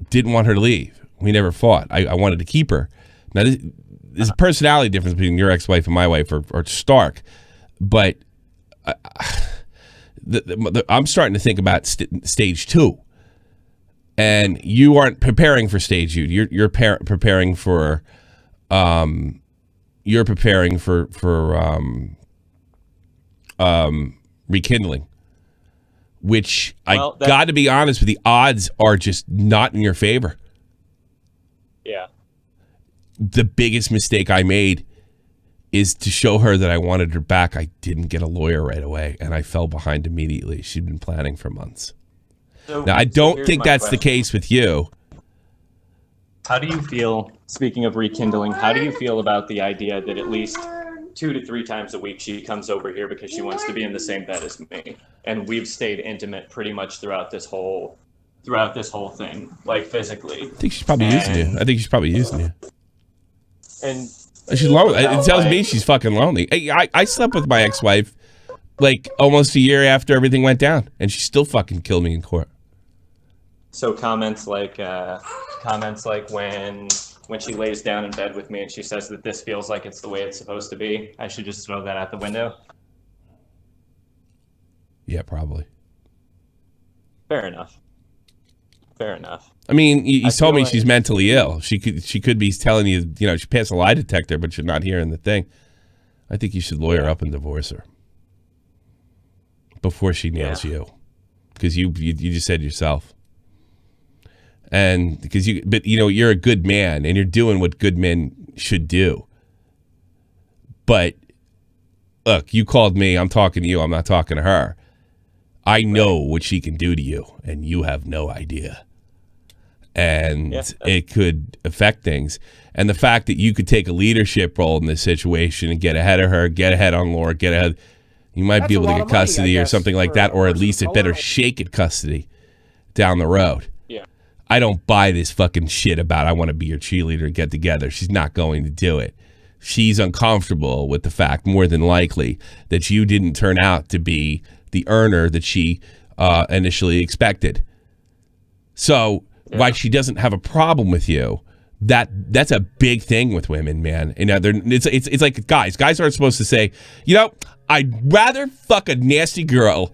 didn't want her to leave. We never fought. I wanted to keep her. Now, there's a personality difference between your ex-wife and my wife are stark, but I'm starting to think about stage 2, and you aren't preparing for stage 2. You're preparing for rekindling, which got to be honest with you, the odds are just not in your favor. Yeah. The biggest mistake I made is to show her that I wanted her back. I didn't get a lawyer right away, and I fell behind immediately. She'd been planning for months. Now, I don't think that's the case with you. How do you feel, speaking of rekindling, how do you feel about the idea that at least 2 to 3 times a week she comes over here because she wants to be in the same bed as me, and we've stayed intimate pretty much throughout this whole thing, like physically? I think she's probably using you. And she's lonely. It tells me she's fucking lonely. I slept with my ex-wife like almost a year after everything went down, and she still fucking killed me in court. So comments like when she lays down in bed with me and she says that this feels like it's the way it's supposed to be, I should just throw that out the window? Yeah, probably. Fair enough. I mean, you told me she's mentally ill. She could be telling you, you know, she passed a lie detector, but you're not hearing the thing. I think you should lawyer up and divorce her before she nails you, because you just said yourself. And because you're a good man and you're doing what good men should do. But look, you called me. I'm talking to you. I'm not talking to her. I know what she can do to you, and you have no idea. And it could affect things. And the fact that you could take a leadership role in this situation and get ahead of her, get ahead on Laura, get ahead, you might be able to get custody or something like that, or at least it better shake at custody down the road. Yeah. I don't buy this fucking shit about I want to be your cheerleader and get together. She's not going to do it. She's uncomfortable with the fact, more than likely, that you didn't turn out to be the earner that she initially expected. So why she doesn't have a problem with you, that's a big thing with women, man. And it's like guys aren't supposed to say, I'd rather fuck a nasty girl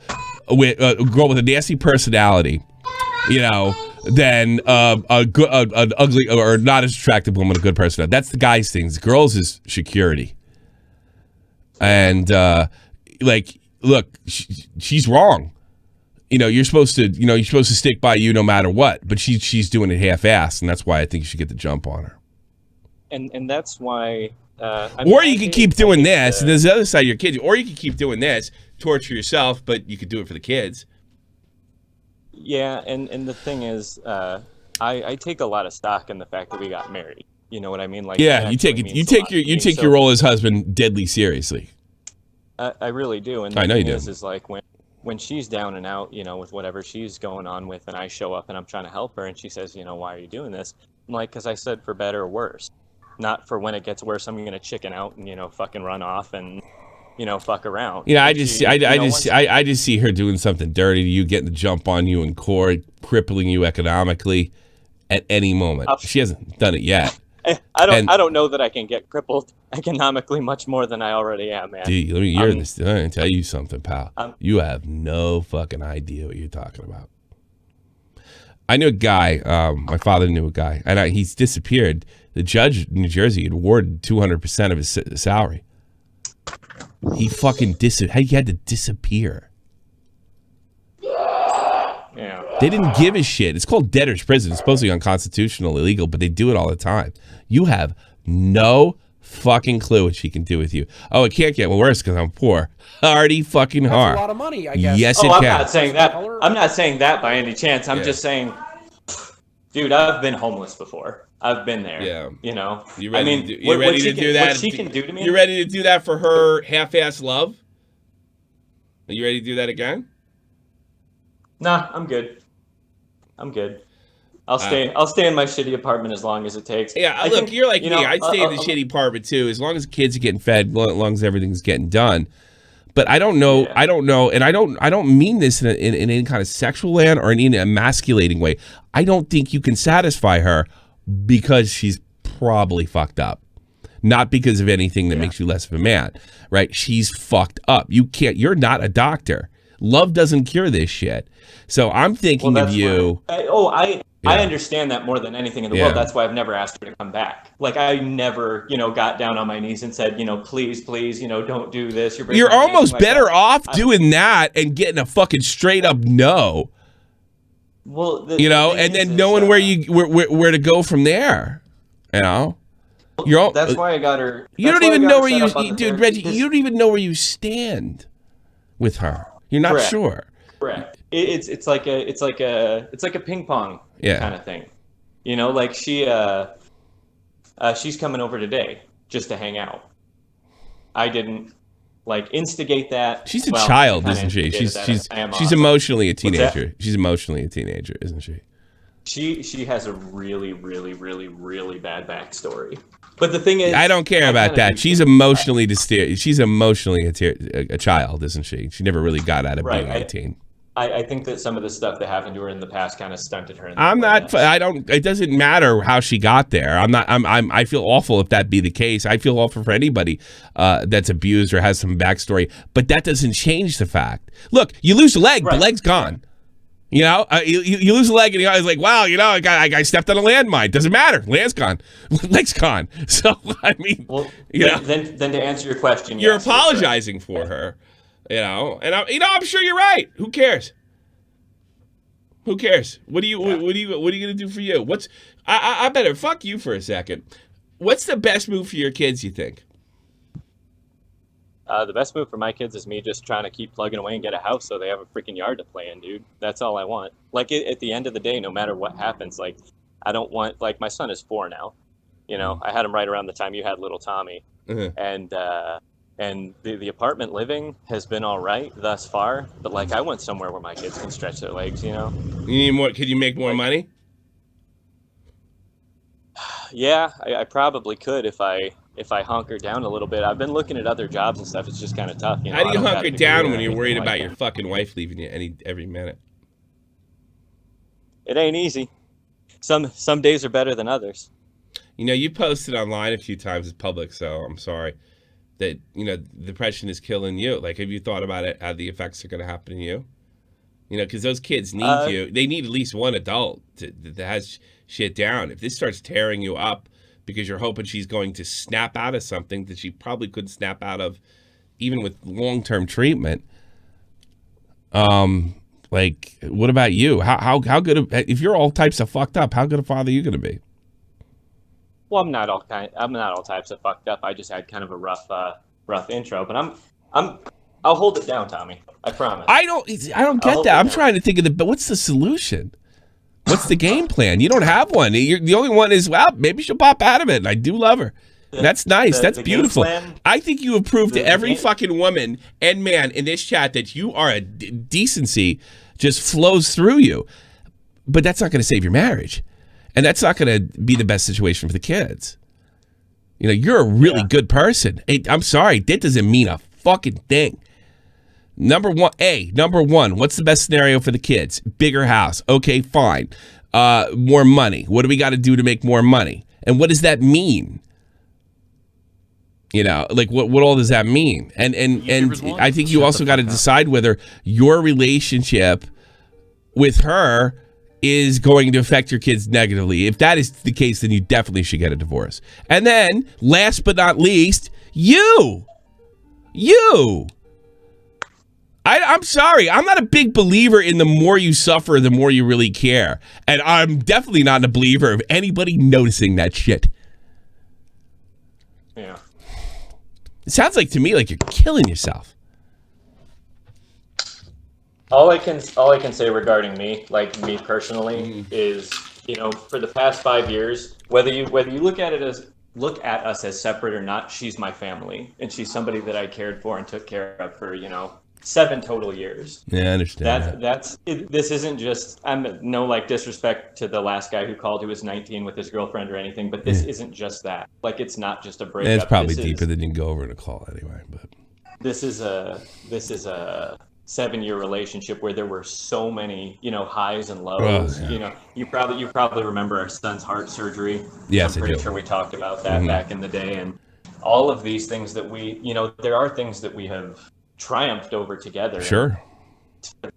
with a nasty personality, than an ugly or not as attractive woman with a good personality. That's the guy's thing. The girls is security. And look, she's wrong. You're supposed to stick by you no matter what. But she's doing it half-assed, and that's why I think you should get the jump on her. And that's why. Or you can keep doing this, and there's the other side of your kids. Or you can keep doing this, torture yourself, but you could do it for the kids. Yeah, and the thing is, I take a lot of stock in the fact that we got married. You know what I mean? Like, yeah, you take your role as husband deadly seriously. I really do. And I know you do. Is like when she's down and out, with whatever she's going on with, and I show up and I'm trying to help her, and she says, why are you doing this? I'm like, because I said for better or worse, not for when it gets worse. I'm gonna chicken out and fucking run off and fuck around. Yeah, I just see her doing something dirty to you, getting the jump on you in court, crippling you economically at any moment. She hasn't done it yet. I don't know that I can get crippled economically much more than I already am, man. Dude, let me tell you something, pal. You have no fucking idea what you're talking about. I knew a guy, my father knew a guy, and he's disappeared. The judge in New Jersey had awarded 200% of his salary. He fucking he had to disappear. Yeah. They didn't give a shit. It's called debtor's prison. It's supposedly unconstitutional, illegal, but they do it all the time. You have no fucking clue what she can do with you. Oh, it can't get worse because I'm poor. Hardy fucking hard. That's a lot of money, I guess. Yes, it can. I'm not saying that. I'm not saying that by any chance. I'm just saying, dude, I've been homeless before. I've been there. Yeah. You ready to do that? What she can do to me? You ready to do that for her half-ass love? Are you ready to do that again? Nah, I'm good. I'll stay in my shitty apartment as long as it takes. Yeah, look, you're like me. I'd stay in the shitty apartment too, as long as the kids are getting fed, as long as everything's getting done. But I don't know, and I don't mean this in any kind of sexual way or in an emasculating way. I don't think you can satisfy her because she's probably fucked up, not because of anything that makes you less of a man, right? She's fucked up. You're not a doctor. Love doesn't cure this shit. So I'm thinking of you. I understand that more than anything in the world. That's why I've never asked her to come back. Like, I never, got down on my knees and said, please, don't do this. You're almost better off doing that and getting a fucking straight up no. Well, and then knowing where to go from there. That's why I got her. You don't even know where Reggie. You don't even know where you stand with her. You're not sure. Correct. It's like a ping pong kind of thing. Like she's coming over today just to hang out. I didn't instigate that. She's a child, isn't she? She's emotionally a teenager. She's emotionally a teenager, isn't she? She has a really, really, really, really bad backstory. But the thing is, I don't care about that. She's emotionally a child, isn't she? She never really got out of being 18. I think that some of the stuff that happened to her in the past kind of stunted her. It doesn't matter how she got there. I feel awful if that be the case. I feel awful for anybody that's abused or has some backstory, but that doesn't change the fact. Look, you lose a leg, the leg's gone. You know, you lose a leg, and you're always like, wow, you know, I stepped on a landmine. Doesn't matter. Leg's gone. So, I mean, Well, you know, then to answer your question, you're yes, apologizing for her, you know, and I'm sure you're right. Who cares? Who cares? What are you gonna do for you? I better fuck you for a second. What's the best move for your kids, you think? The best move for my kids is me just trying to keep plugging away and get a house so they have a freaking yard to play in, dude. That's all I want. Like, at the end of the day, no matter what happens, like, I don't want, like, my son is 4 now. You know, I had him right around the time you had little Tommy. And the apartment living has been all right thus far. But, like, I want somewhere where my kids can stretch their legs, you know? You need more? Could you make more money? Yeah, I probably could if I hunker down a little bit. I've been looking at other jobs and stuff. It's just kind of tough. You know, How do you hunker down when you're worried about your fucking wife leaving you every minute? It ain't easy. Some days are better than others. You know, you posted online a few times in public, so I'm sorry that, you know, depression is killing you. Like, have you thought about it, how the effects are going to happen to you? You know, because those kids need you. They need at least one adult that has shit down. If this starts tearing you up because you're hoping she's going to snap out of something that she probably couldn't snap out of even with long-term treatment, like, what about you? How good if you're all types of fucked up, how good a father are you going to be? Well, I'm not all types of fucked up. I just had kind of a rough intro, but I'll hold it down, Tommy. I promise. I don't get that. I'm trying to think of but what's the solution? What's the game plan? You don't have one. The only one is, well, maybe she'll pop out of it. And I do love her. That's nice. That's beautiful. I think you have proved to every fucking woman and man in this chat that you are a decency just flows through you. But that's not going to save your marriage. And that's not going to be the best situation for the kids. You know, you're a really good person. I'm sorry. That doesn't mean a fucking thing. Number one, what's the best scenario for the kids? Bigger house. Okay, fine. More money. What do we got to do to make more money? And what does that mean? You know, like what all does that mean? And I think you also got to decide whether your relationship with her is going to affect your kids negatively. If that is the case, then you definitely should get a divorce. And then, last but not least, you. I'm sorry. I'm not a big believer in the more you suffer, the more you really care. And I'm definitely not a believer of anybody noticing that shit. Yeah. It sounds like to me like you're killing yourself. All I can say regarding me, like me personally, is, you know, for the past 5 years, whether you look at us as separate or not, she's my family, and she's somebody that I cared for and took care of for, you know, 7 total years. Yeah, I understand. This isn't just, I'm no like disrespect to the last guy who called who was 19 with his girlfriend or anything, but this isn't just that. Like, it's not just a breakup. It's probably deeper than you can go over in a call anyway. But this is a 7-year relationship where there were so many, you know, highs and lows. You know, you probably remember our son's heart surgery. Yes, I'm pretty sure we talked about that back in the day, and all of these things that we, you know, there are things that we have triumphed over together. Sure.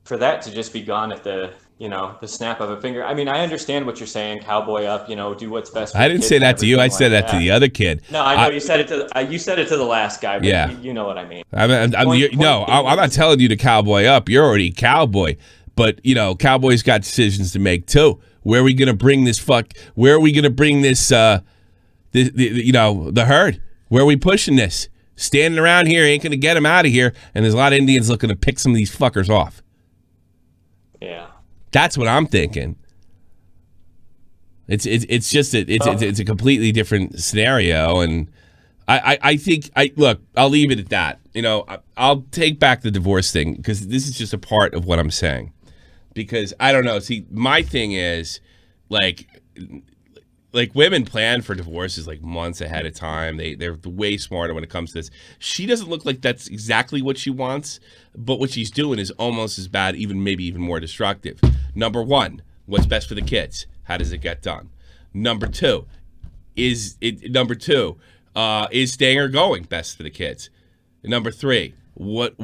For that to just be gone at the, you know, the snap of a finger. I mean, I understand what you're saying, cowboy up, you know, do what's best for I didn't say that to you. I said that to the other kid. No, I know you said it to the last guy, but yeah. you know what I mean. I'm not telling you to cowboy up. You're already cowboy. But, you know, cowboys got decisions to make too. Where are we going to bring this where are we going to bring this, you know, the herd? Where are we pushing this? Standing around here ain't going to get them out of here. And there's a lot of Indians looking to pick some of these fuckers off. Yeah. That's what I'm thinking. It's just it's a completely different scenario, and I think look, I'll leave it at that. You know, I'll take back the divorce thing because this is just a part of what I'm saying. Because I don't know. See, my thing is like women plan for divorces like months ahead of time. They're way smarter when it comes to this. She doesn't look like that's exactly what she wants, but what she's doing is almost as bad, maybe even more destructive. Number one, what's best for the kids? How does it get done? Number two, is staying or going best for the kids? Number three, what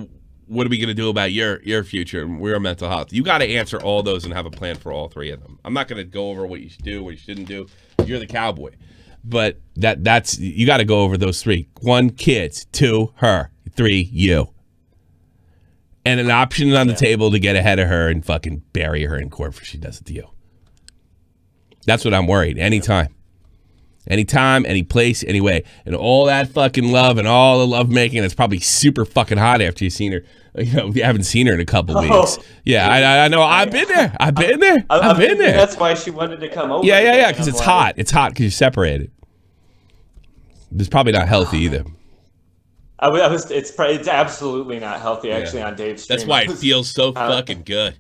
what are we going to do about your future and your mental health? You got to answer all those and have a plan for all three of them. I'm not going to go over what you should do, what you shouldn't do. You're the cowboy. But that's you got to go over those three. 1, kids. 2, her. 3, you. And an option on the table to get ahead of her and fucking bury her in court for she does it to you. That's what I'm worried. Anytime, any place, any way. And all that fucking love and all the love making that's probably super fucking hot after you've seen her. You know, you haven't seen her in a couple weeks. Yeah, I know. I've been there. I've been there. That's why she wanted to come over. Yeah, because it's hot. It's hot because you're separated. It's probably not healthy either. It's absolutely not healthy, actually, on Dave's stream. That's why it feels so fucking good.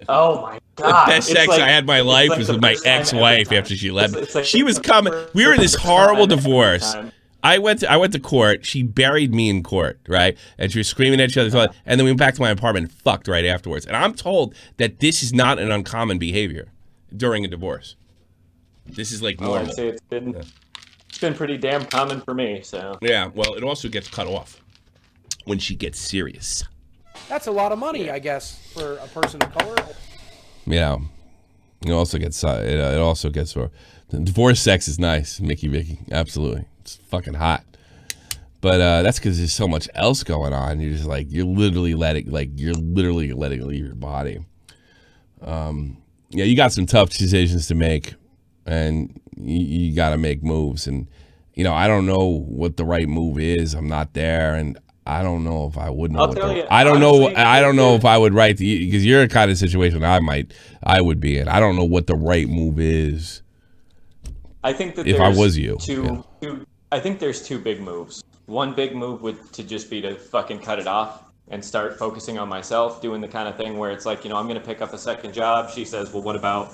Oh my god! The best sex I had in my life was with my ex-wife after she left me. She was coming. We were in this horrible divorce. I went to court. She buried me in court, right? And she was screaming at each other. And then we went back to my apartment and fucked right afterwards. And I'm told that this is not an uncommon behavior during a divorce. This is like normal. I'd say it's been pretty damn common for me. So yeah. Well, it also gets cut off when she gets serious. That's a lot of money, I guess, for a person of color. Yeah. It also gets divorce sex is nice, Vicky. Absolutely. It's fucking hot. But that's because there's so much else going on. You're just like you're literally letting it leave your body. Yeah, you got some tough decisions to make, and you got to make moves. And you know, I don't know what the right move is. I'm not there, and I don't know if I would know. I don't know if I would write because you're a kind of situation I would be in. I don't know what the right move is. I think that if I was you, I think there's 2 big moves. One big move would to just be to fucking cut it off and start focusing on myself, doing the kind of thing where it's like, you know, I'm going to pick up a second job. She says, well, what about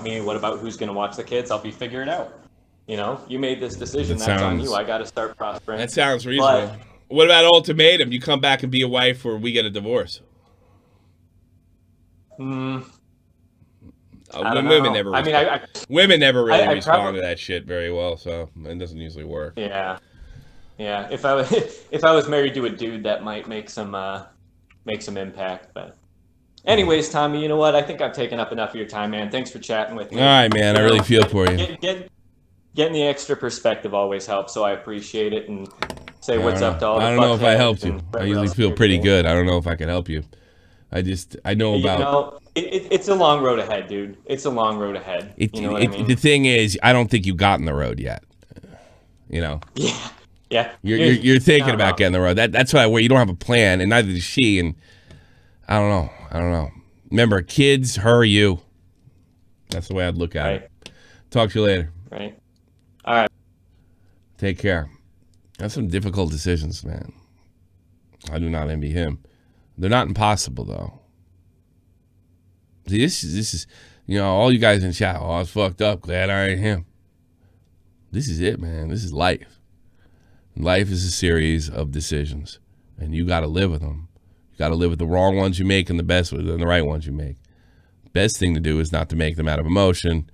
me? What about who's going to watch the kids? I'll be figuring it out. You know, you made this decision. That's on you. I got to start prospering. That sounds reasonable. What about ultimatum? You come back and be a wife or we get a divorce? I women know. never women never really respond to that shit very well, so it doesn't usually work. Yeah. If I was married to a dude, that might make some impact. But anyways, Tommy, you know what? I think I've taken up enough of your time, man. Thanks for chatting with me. All right, man. I really feel for you. Getting the extra perspective always helps, so I appreciate it. And say what's up to all the I don't know if I helped you. I usually feel pretty good. I don't know if I can help you. I know about... You know, it's a long road ahead, dude. It's a long road ahead. You know what I mean? The thing is, I don't think you got in the road yet. You know? Yeah. You're thinking about getting the road. That's where you don't have a plan, and neither does she. And I don't know. Remember, kids, her, you. That's the way I'd look at it. Talk to you later. Right. All right. Take care. That's some difficult decisions, man. I do not envy him. They're not impossible, though. See, this is, you know, all you guys in chat, oh, I was fucked up. Glad I ain't him. This is it, man. This is life. Life is a series of decisions, and you got to live with them. You got to live with the wrong ones you make and the right ones you make. Best thing to do is not to make them out of emotion,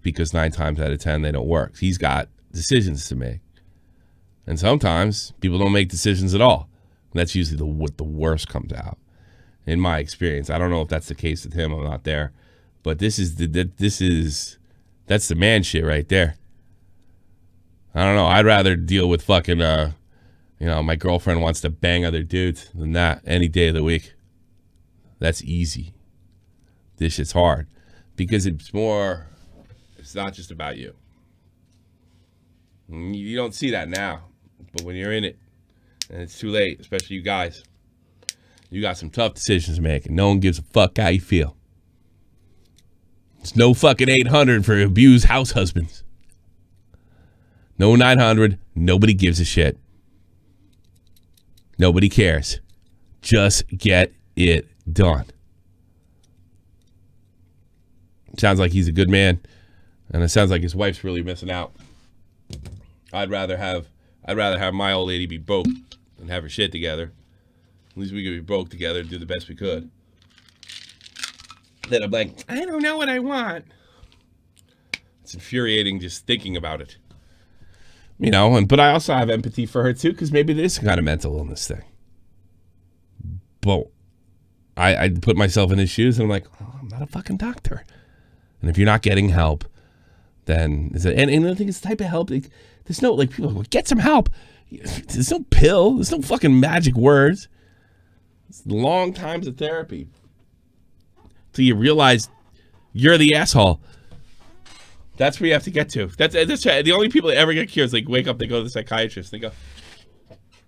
because 9 times out of 10 they don't work. He's got decisions to make, and sometimes people don't make decisions at all. And that's usually what the worst comes out, in my experience. I don't know if that's the case with him. I'm not there, but that's the man shit right there. I don't know. I'd rather deal with fucking, my girlfriend wants to bang other dudes than that any day of the week. That's easy. This shit's hard because it's not just about you. You don't see that now, but when you're in it and it's too late, especially you guys, you got some tough decisions to make and no one gives a fuck how you feel. It's no fucking 800 for abused house husbands. No 900. Nobody gives a shit. Nobody cares. Just get it done. Sounds like he's a good man, and it sounds like his wife's really missing out. I'd rather have my old lady be broke than have her shit together. At least we could be broke together and do the best we could. Then I'm like, I don't know what I want. It's infuriating just thinking about it. You know, but I also have empathy for her too, because maybe it is some kind of mental illness thing. But I put myself in his shoes, and I'm like, oh, I'm not a fucking doctor. And if you're not getting help, then and I think it's the type of help. Like, there's no like people go, get some help. There's no pill. There's no fucking magic words. It's long times of therapy till you realize you're the asshole. That's where you have to get to. That's the only people that ever get cured is like wake up, they go to the psychiatrist, they go,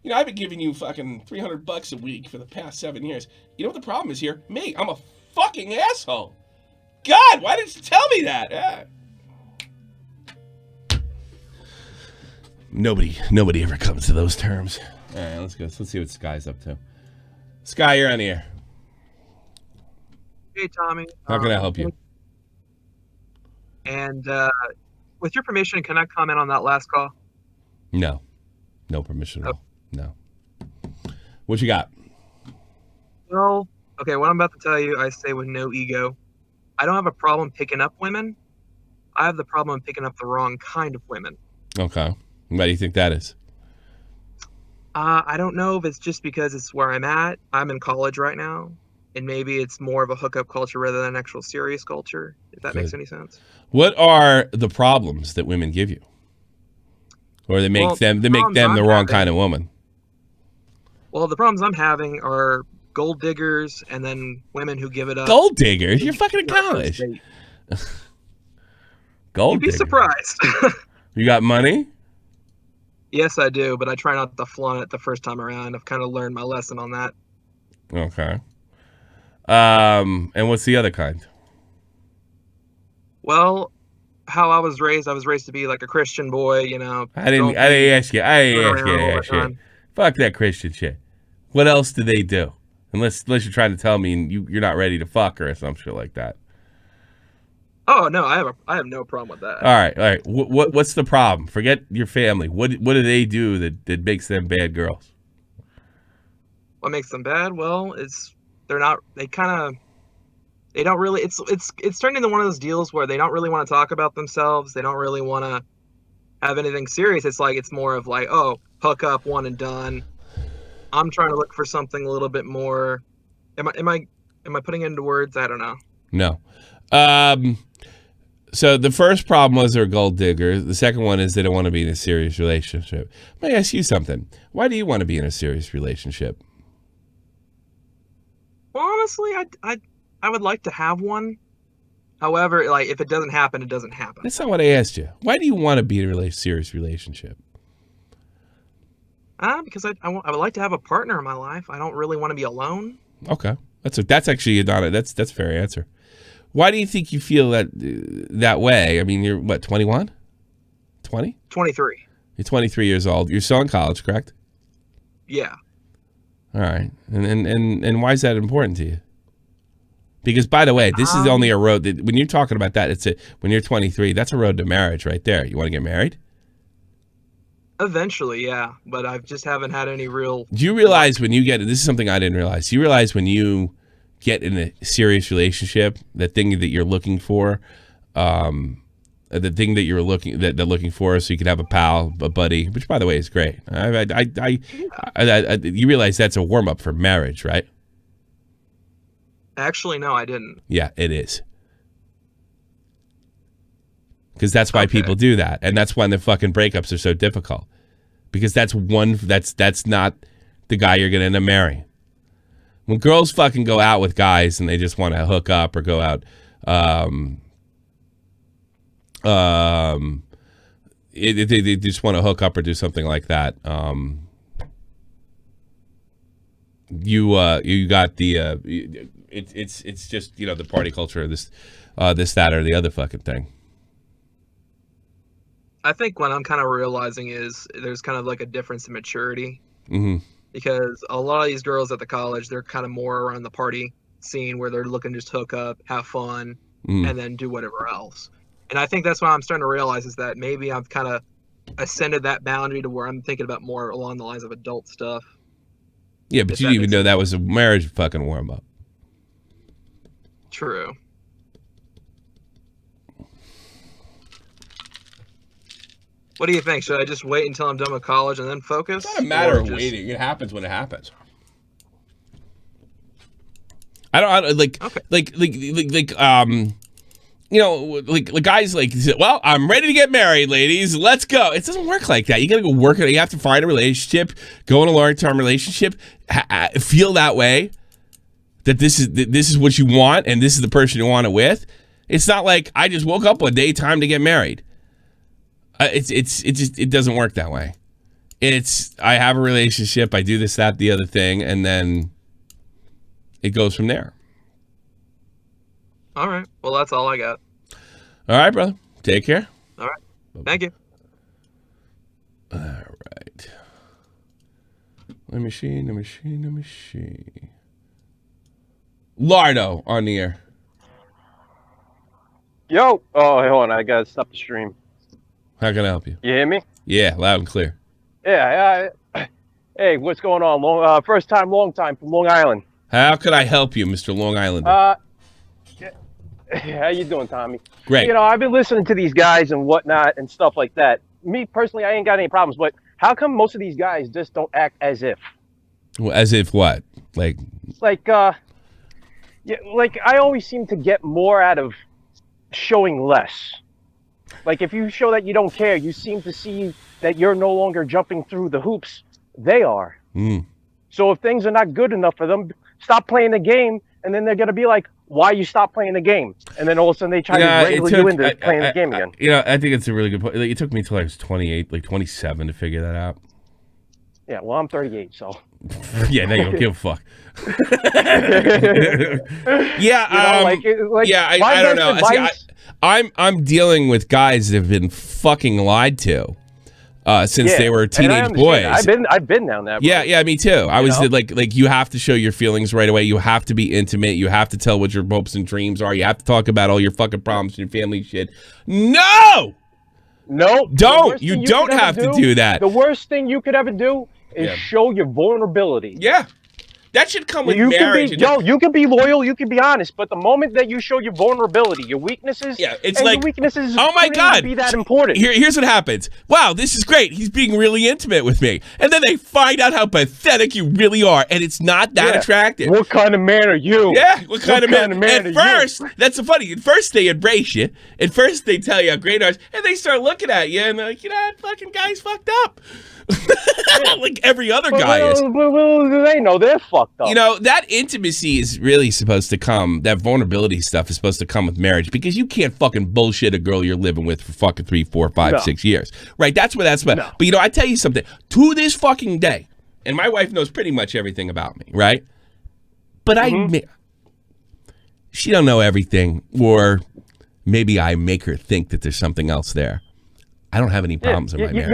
you know, I've been giving you fucking $300 a week for the past 7 years. You know what the problem is here? Me, I'm a fucking asshole. God, why didn't you tell me that? Nobody ever comes to those terms. All right, let's go. Let's see what Sky's up to. Sky, you're on the air. Hey, Tommy. How can I help you? And with your permission, can I comment on that last call? No. No permission at all. No. What you got? Well, okay, what I'm about to tell you, I say with no ego. I don't have a problem picking up women. I have the problem of picking up the wrong kind of women. Okay. Why do you think that is? I don't know if it's just because it's where I'm at. I'm in college right now, and maybe it's more of a hookup culture rather than an actual serious culture, if that makes any sense. What are the problems that women give you? Or they make them the wrong kind of woman? Well, the problems I'm having are gold diggers and then women who give it up. Gold diggers? You're fucking in college. Gold You'd be surprised. You got money? Yes, I do, but I try not to flaunt it the first time around. I've kind of learned my lesson on that. Okay. And what's the other kind? Well, how I was raised to be like a Christian boy, you know. I didn't ask you. Fuck that Christian shit. What else do they do? Unless you're trying to tell me and you're not ready to fuck or some shit like that. Oh no, I have no problem with that. All right. What's the problem? Forget your family. What do they do that makes them bad girls? What makes them bad? Well, it's they don't really. It's turned into one of those deals where they don't really want to talk about themselves. They don't really want to have anything serious. It's more of like, oh, hook up, one and done. I'm trying to look for something a little bit more. Am I putting it into words? I don't know. No. So the first problem was they're gold diggers. The second one is they don't want to be in a serious relationship. Let me ask you something. Why do you want to be in a serious relationship? Well, honestly, I would like to have one. However, like if it doesn't happen, it doesn't happen. That's not what I asked you. Why do you want to be in a serious relationship? Because I would like to have a partner in my life. I don't really want to be alone. Okay, that's actually that's a fair answer. Why do you think you feel that way? I mean, you're what, 21? 20? 23. You're 23 years old. You're still in college, correct? Yeah. All right. And why is that important to you? Because, by the way, this is only a road that, when you're talking about that, when you're 23, that's a road to marriage right there. You want to get married? Eventually, yeah. But I just haven't had any real... Do you realize when you get... This is something I didn't realize. Do you realize when you get in a serious relationship, the thing that you're looking for, the thing that you're they're looking for, so you can have a pal, a buddy, which, by the way, is great. You realize that's a warm-up for marriage, right? Actually, no, I didn't. Yeah, it is. Because that's why people do that, and that's why the fucking breakups are so difficult. Because that's not the guy you're gonna end up marrying. When girls fucking go out with guys and they just want to hook up or go out, they just want to hook up or do something like that. You got the it's just, you know, the party culture of this that or the other fucking thing. I think what I'm kind of realizing is there's kind of like a difference in maturity. Mm-hmm. Because a lot of these girls at the college, they're kind of more around the party scene where they're looking to just hook up, have fun, and then do whatever else. And I think that's what I'm starting to realize is that maybe I've kind of ascended that boundary to where I'm thinking about more along the lines of adult stuff. Yeah, but you didn't even know that was a marriage fucking warm-up. True. What do you think? Should I just wait until I'm done with college and then focus? It's not a matter of waiting. It happens when it happens. I don't like, you know, like guys like, well, I'm ready to get married, ladies. Let's go. It doesn't work like that. You got to go work it. You have to find a relationship, go in a long-term relationship, feel that way, that this is what you want and this is the person you want it with. It's not like I just woke up one day, time to get married. It doesn't work that way. It's I have a relationship, I do this, that, the other thing, and then it goes from there. All right. Well, that's all I got. All right, brother. Take care. All right. Thank you. All right. Let me see. Lardo on the air. Yo. Oh, hold on. I got to stop the stream. How can I help you? You hear me? Yeah, loud and clear. Yeah. Hey, what's going on? First time, long time from Long Island. How could I help you, Mr. Long Islander? How you doing, Tommy? Great. You know, I've been listening to these guys and whatnot and stuff like that. Me personally, I ain't got any problems, but how come most of these guys just don't act as if? Well, as if what? Like yeah, like I always seem to get more out of showing less. Like if you show that you don't care, you seem to see that you're no longer jumping through the hoops. They are. So if things are not good enough for them, stop playing the game, and then they're gonna be like, why you stop playing the game? And then all of a sudden they try to wrangle you into playing the game again. You know, I think it's a really good point. Like, it took me until I was 28, like 27 to figure that out. Yeah, well, I'm 38, so. Yeah, now you don't give a fuck. I don't know. See, I'm dealing with guys that have been fucking lied to. Since they were teenage boys. I've been down that road. Yeah, me too. I was like you have to show your feelings right away. You have to be intimate. You have to tell what your hopes and dreams are. You have to talk about all your fucking problems and your family shit. No, don't. You don't have to do that. The worst thing you could ever do is show your vulnerability. Yeah. That should come with marriage. You can be loyal, you can be honest, but the moment that you show your vulnerability, your weaknesses, your weaknesses, oh my God, be that important. Here's what happens. Wow, this is great. He's being really intimate with me, and then they find out how pathetic you really are, and it's not that attractive. What kind of man are you? Yeah, what kind of man are At first, that's so funny. At first, they embrace you. At first, they tell you how great you are, and they start looking at you, and they're like, you know, that fucking guy's fucked up. Like every other guy is. They know they're fucked up. You know, that intimacy is really supposed to come, that vulnerability stuff is supposed to come with marriage, because you can't fucking bullshit a girl you're living with for fucking 3, 4, 5, 6 years. Right? That's what that's about. No. But you know, I tell you something, to this fucking day, and my wife knows pretty much everything about me, right? But she don't know everything, or maybe I make her think that there's something else there. I don't have any problems in my marriage.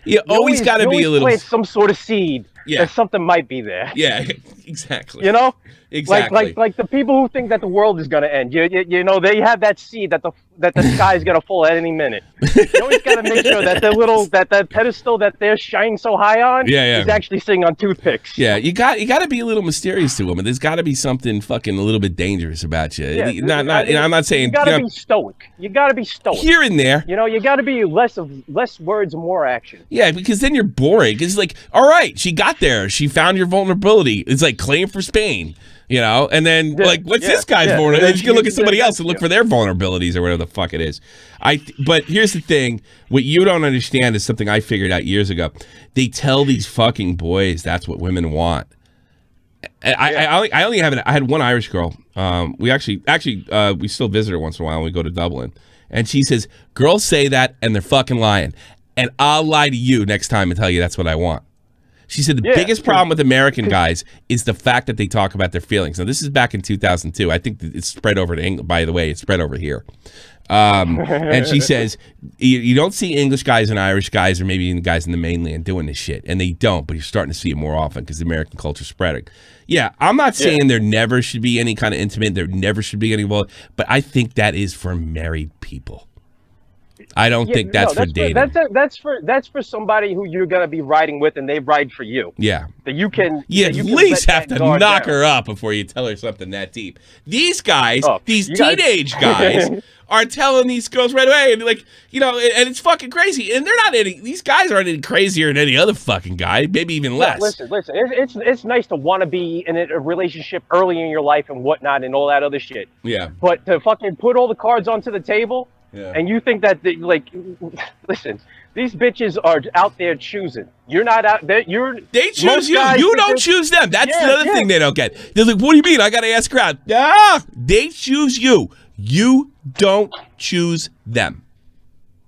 You always got to be a little. Plant some sort of seed that something might be there. Yeah, exactly. You know, exactly. Like the people who think that the world is going to end. You know, they have that seed that the sky is going to fall at any minute. You always got to make sure that that pedestal that they're shining so high on is actually sitting on toothpicks. Yeah, you got to be a little mysterious to women. There's got to be something fucking a little bit dangerous about you. Yeah, I'm not saying you got to be stoic. You got to be stoic here and there. You know, you got to be less words and more action. Yeah, because then you're boring. It's like, all right, she got there. She found your vulnerability. It's like claim for Spain. You know, and then what's this guy's vulnerability? Then you can look at somebody else and look for their vulnerabilities or whatever the fuck it is. But here's the thing: what you don't understand is something I figured out years ago. They tell these fucking boys that's what women want. I only have I had one Irish girl. We actually we still visit her once in a while when we go to Dublin, and she says girls say that and they're fucking lying, and I'll lie to you next time and tell you that's what I want. She said the biggest problem with American guys is the fact that they talk about their feelings. Now, this is back in 2002. I think it's spread over to England. By the way, it's spread over here. And she says, you don't see English guys and Irish guys or maybe even guys in the mainland doing this shit. And they don't, but you're starting to see it more often because the American culture is spreading. Yeah, I'm not saying there never should be any kind of intimate. There never should be any involved. But I think that is for married people. I don't think that's for dating. That's for somebody who you're gonna be riding with, and they ride for you. Yeah. That you can. You at least have to knock her up before you tell her something that deep. These guys, these teenage guys, are telling these girls right away, and like, you know, and it's fucking crazy. And they're not any. These guys aren't any crazier than any other fucking guy. Maybe even less. Listen. It's nice to want to be in a relationship early in your life and whatnot and all that other shit. Yeah. But to fucking put all the cards onto the table. Yeah. And you think that, listen, these bitches are out there choosing. You're not out there. They choose you. You don't choose them. That's the other thing they don't get. They're like, what do you mean? I got to ask her out. Ah, they choose you. You don't choose them.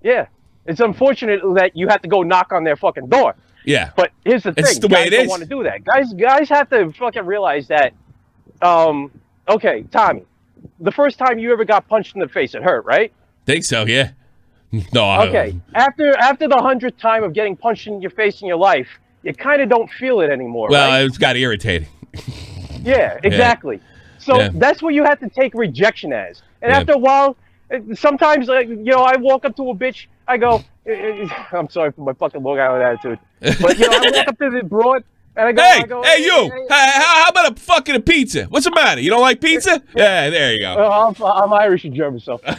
Yeah. It's unfortunate that you have to go knock on their fucking door. Yeah. But here's the thing. It's the way it is. Guys don't want to do that. Guys have to fucking realize that, okay, Tommy, the first time you ever got punched in the face, it hurt, right? Think so, yeah. No. Okay. After the 100th time of getting punched in your face in your life, you kind of don't feel it anymore. Well, right? It's got irritating. Yeah, exactly. So that's what you have to take rejection as. And after a while, sometimes, like, you know, I walk up to a bitch, I go, I'm sorry for my fucking Long Island attitude, but you know, I walk up to the broad. And I go, hey, you! How about a fucking pizza? What's the matter? You don't like pizza? Yeah, there you go. I'm Irish and German, so. But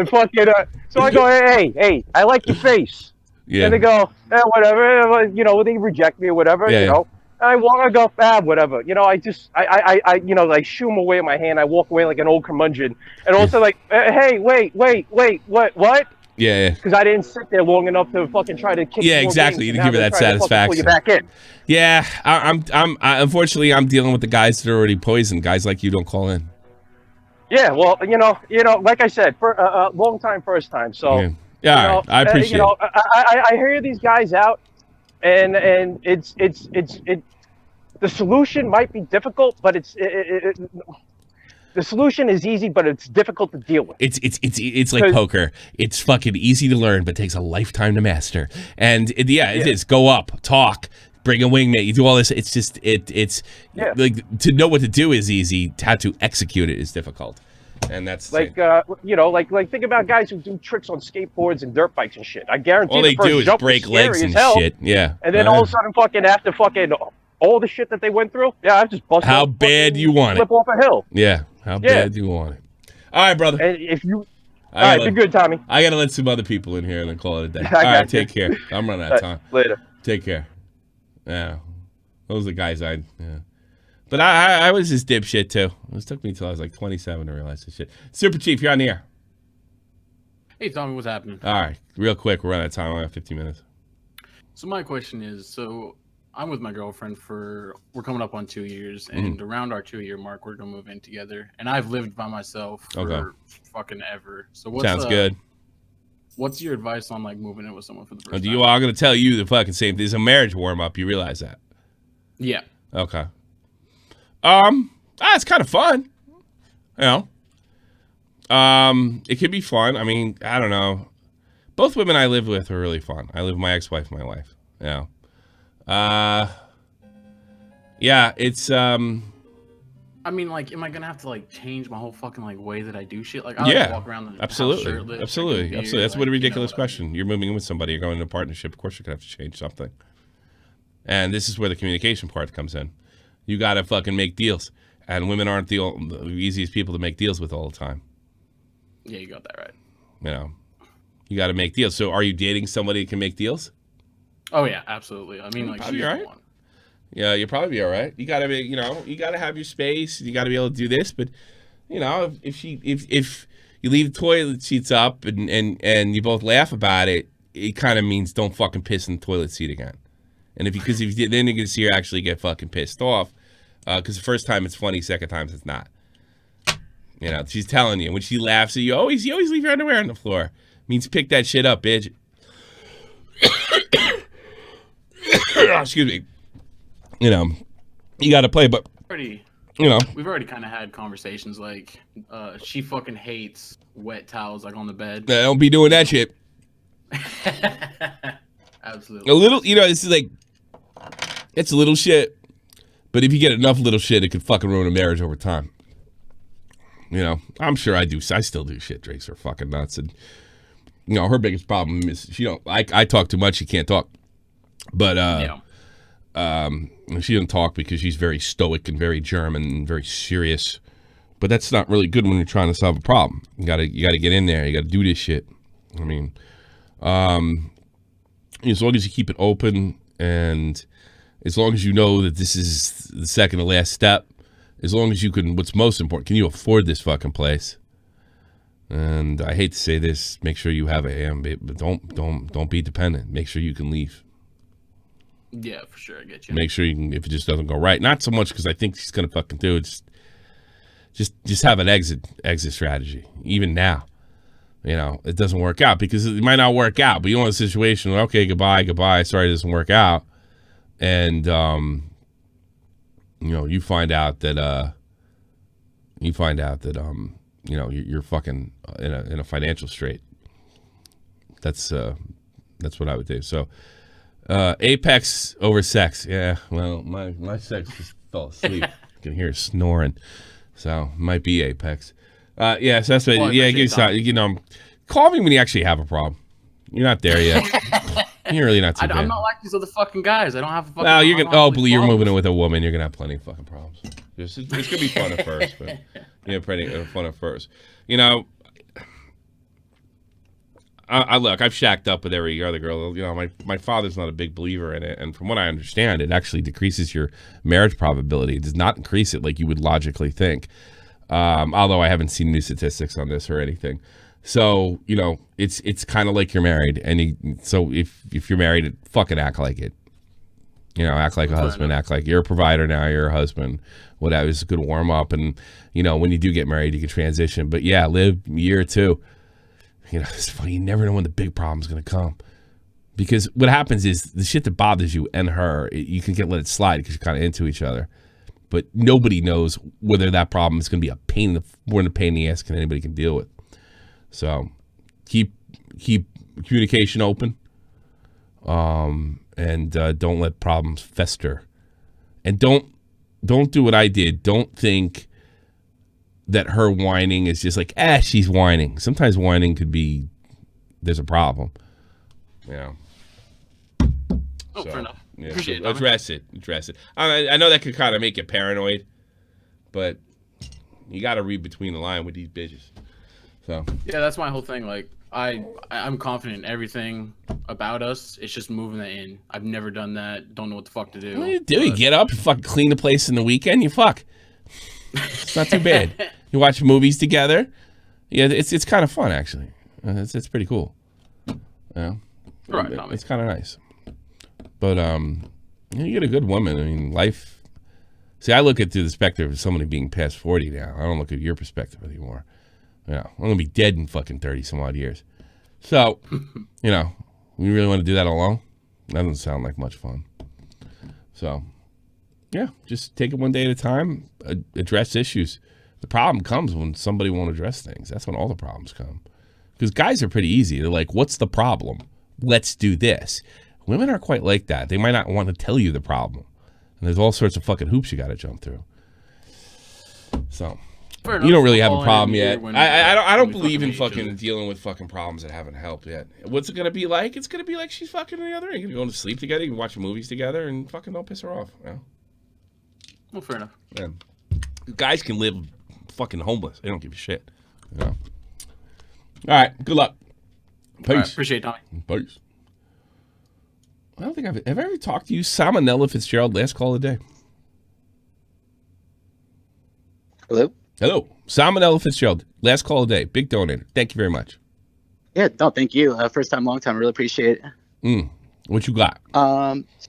fucking, so I go, hey, I like your face. Yeah. And they go, whatever. You know, they reject me or whatever. Yeah, you know. And I walk, I go, whatever. You know, I you know, like shoo them away in my hand. I walk away like an old curmudgeon, and also like, hey, wait, what? Yeah. Because I didn't sit there long enough to fucking try to kick. Yeah, exactly. You didn't give her that satisfaction. Pull you back in. Yeah, unfortunately, I'm dealing with the guys that are already poisoned. Guys like you don't call in. Yeah, well, you know, like I said, for long time, first time. So yeah, all right. I appreciate it. I hear these guys out, and it's the solution might be difficult, but the solution is easy, but it's difficult to deal with. It's like poker. It's fucking easy to learn, but takes a lifetime to master. And it is. Go up, talk, bring a wingmate. You do all this. It's just like to know what to do is easy. How to execute it is difficult. And that's like you know, like think about guys who do tricks on skateboards and dirt bikes and shit. I guarantee all they do is break legs and shit. Yeah. And then all of a sudden, after all the shit that they went through, I've just busted. How bad you want it? Flip off a hill. Yeah. How bad you want it? All right, brother. And if you, all right, be good, Tommy. I gotta let some other people in here and then call it a day. All right, take care. I'm running out of time. Later. Take care. Yeah, those are the guys yeah. But I was this dipshit too. It took me until I was like 27 to realize this shit. Super Chief, you're on the air. Hey, Tommy, what's happening? All right, real quick, we're running out of time. I only have 15 minutes. So my question is, I'm with my girlfriend we're coming up on 2 years, and around our 2-year mark, we're gonna move in together. And I've lived by myself for fucking ever. So sounds good. What's your advice on like moving in with someone for the first time? You are gonna tell you the fucking same thing. It's a marriage warm up. You realize that? Yeah. Okay. It's kind of fun. You know. It can be fun. I mean, I don't know. Both women I live with are really fun. I live with my ex-wife, my wife. Yeah. Yeah, it's I mean, like, am I gonna have to like change my whole fucking like way that I do shit? Like, I like walk around the house shirtless, absolutely. That's like, what a ridiculous question. You're moving in with somebody. You're going into a partnership. Of course, you're gonna have to change something. And this is where the communication part comes in. You gotta fucking make deals, and women aren't the easiest people to make deals with all the time. Yeah, you got that right. You know, you got to make deals. So, are you dating somebody who can make deals? Oh yeah, absolutely. I mean, like, she's all right. Yeah, you'll probably be all right. You gotta be, you gotta have your space. You gotta be able to do this. But, if you leave the toilet seats up and you both laugh about it, it kind of means don't fucking piss in the toilet seat again. And because if you did, then you're gonna see her actually get fucking pissed off. Because the first time it's funny, second time it's not. She's telling you when she laughs at you, you always leave your underwear on the floor. Means pick that shit up, bitch. Excuse me. You got to play, but we've already kind of had conversations like she fucking hates wet towels like on the bed. Don't be doing that shit. Absolutely. A little, this is like, it's a little shit, but if you get enough little shit, it could fucking ruin a marriage over time. You know, I'm sure I do. I still do shit. Drakes are fucking nuts, and you know, her biggest problem is she don't. I talk too much. She can't talk, but she doesn't talk because she's very stoic and very German and very serious. But that's not really good when you're trying to solve a problem. You gotta get in there. You gotta do this shit. I mean, as long as you keep it open, and as long as you know that this is the second to last step, as long as you can, what's most important, can you afford this fucking place? And I hate to say this, make sure you have a but don't be dependent. Make sure you can leave. Yeah, for sure, I get you. Make sure you can, if it just doesn't go right. Not so much because I think she's gonna fucking do it. Just have an exit strategy. Even now, you know, it doesn't work out because it might not work out. But you know, in a situation where, okay, goodbye. Sorry, it doesn't work out, and you know, you find out that you know, you're fucking in a financial strait. That's what I would do. So, Apex over sex. Yeah, well, my sex just fell asleep. You can hear it snoring. So might be Apex. Yeah, so that's what. Yeah, you know, call me when you actually have a problem. You're not there yet. You're really not too bad. I'm not like these other fucking guys. I don't have a fucking. Well, you're gonna. Oh, believe you're moving in with a woman. You're gonna have plenty of fucking problems. It's gonna be fun at first, but yeah, plenty fun at first. You know, I look. I've shacked up with every other girl. You know, my father's not a big believer in it, and from what I understand, it actually decreases your marriage probability. It does not increase it like you would logically think. Although I haven't seen new statistics on this or anything. So you know, it's kind of like you're married, and so if you're married, fucking act like it. You know, act like a husband. Act like you're a provider now. You're a husband. Whatever. It's a good warm up, and you know, when you do get married, you can transition. But yeah, live a year or two. You know, it's funny. You never know when the big problem's going to come. Because what happens is the shit that bothers you and her, you can let it slide because you're kind of into each other. But nobody knows whether that problem is going to be more than a pain in the ass than anybody can deal with. So keep communication open. And don't let problems fester. And don't do what I did. Don't think that her whining is just like, she's whining. Sometimes whining could be, there's a problem. You know. Oh, fair enough. Yeah, Appreciate so it. address it. I know that could kind of make you paranoid, but you got to read between the line with these bitches. So yeah, that's my whole thing. Like I'm confident in everything about us. It's just moving that in. I've never done that. Don't know what the fuck to do. What do you do? You get up, you fucking clean the place in the weekend. You fuck. It's not too bad. You watch movies together. Yeah, it's kind of fun actually. It's pretty cool. Yeah, right. It's kind of nice. But you get a good woman. I mean, life. See, I look at through the spectrum of somebody being past 40 now. I don't look at your perspective anymore. You know, I'm gonna be dead in fucking 30 some odd years. So, you know, we really want to do that alone? That doesn't sound like much fun. So, yeah, just take it one day at a time. Address issues. The problem comes when somebody won't address things. That's when all the problems come. Because guys are pretty easy. They're like, what's the problem? Let's do this. Women aren't quite like that. They might not want to tell you the problem. And there's all sorts of fucking hoops you got to jump through. So, you don't really have a problem yet. I don't believe in fucking dealing with fucking problems that haven't helped yet. What's it going to be like? It's going to be like she's fucking the other. You're going to sleep together. You can watch movies together and fucking don't piss her off. You know? Well, fair enough. Yeah. Guys can live fucking homeless. They don't give a shit. You know? All right. Good luck. Peace. All right, appreciate it, Tommy. Peace. I don't think have I ever talked to you, Salmonella Fitzgerald, last call of the day. Hello? Hello. Salmonella Fitzgerald, last call of the day. Big donator. Thank you very much. Yeah, no, thank you. First time, long time. Really appreciate it. What you got?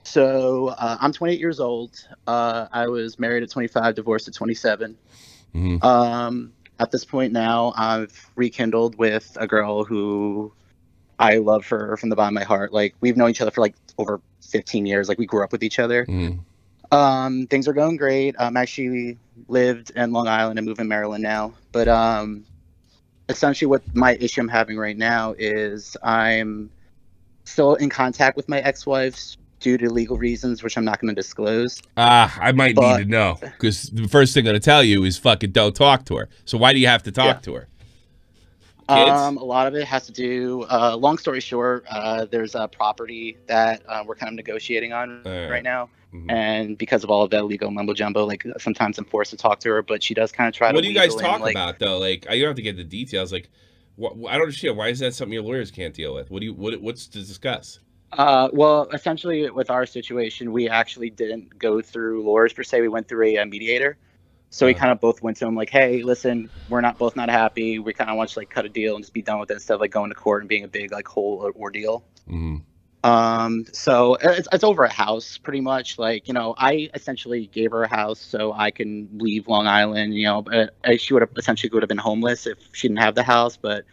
So I'm 28 years old. I was married at 25, divorced at 27. At this point now, I've rekindled with a girl who I love her from the bottom of my heart. Like, we've known each other for like over 15 years. Like, we grew up with each other. Things are going great. I'm actually lived in Long Island and moved in Maryland now. But essentially what my issue I'm having right now is I'm still in contact with my ex-wife due to legal reasons, which I'm not going to disclose. I might need to know, because the first thing I'm going to tell you is fucking don't talk to her. So why do you have to talk to her? Kids? A lot of it has to do, long story short, there's a property that we're kind of negotiating on right now. Mm-hmm. And because of all of that legal mumbo jumbo, like sometimes I'm forced to talk to her, but she does kind of try to. What do you guys weasel in, talk like, about though? Like, you don't have to get the details. Like, I don't understand. Why is that something your lawyers can't deal with? What's to discuss? Well, essentially, with our situation, we actually didn't go through lawyers per se. We went through a mediator. So we kind of both went to him like, hey, listen, we're both not happy. We kind of want to like cut a deal and just be done with it instead of like going to court and being a big like whole ordeal. Mm-hmm. So it's over a house pretty much. Like, you know, I essentially gave her a house so I can leave Long Island, you know, but she would have been homeless if she didn't have the house. But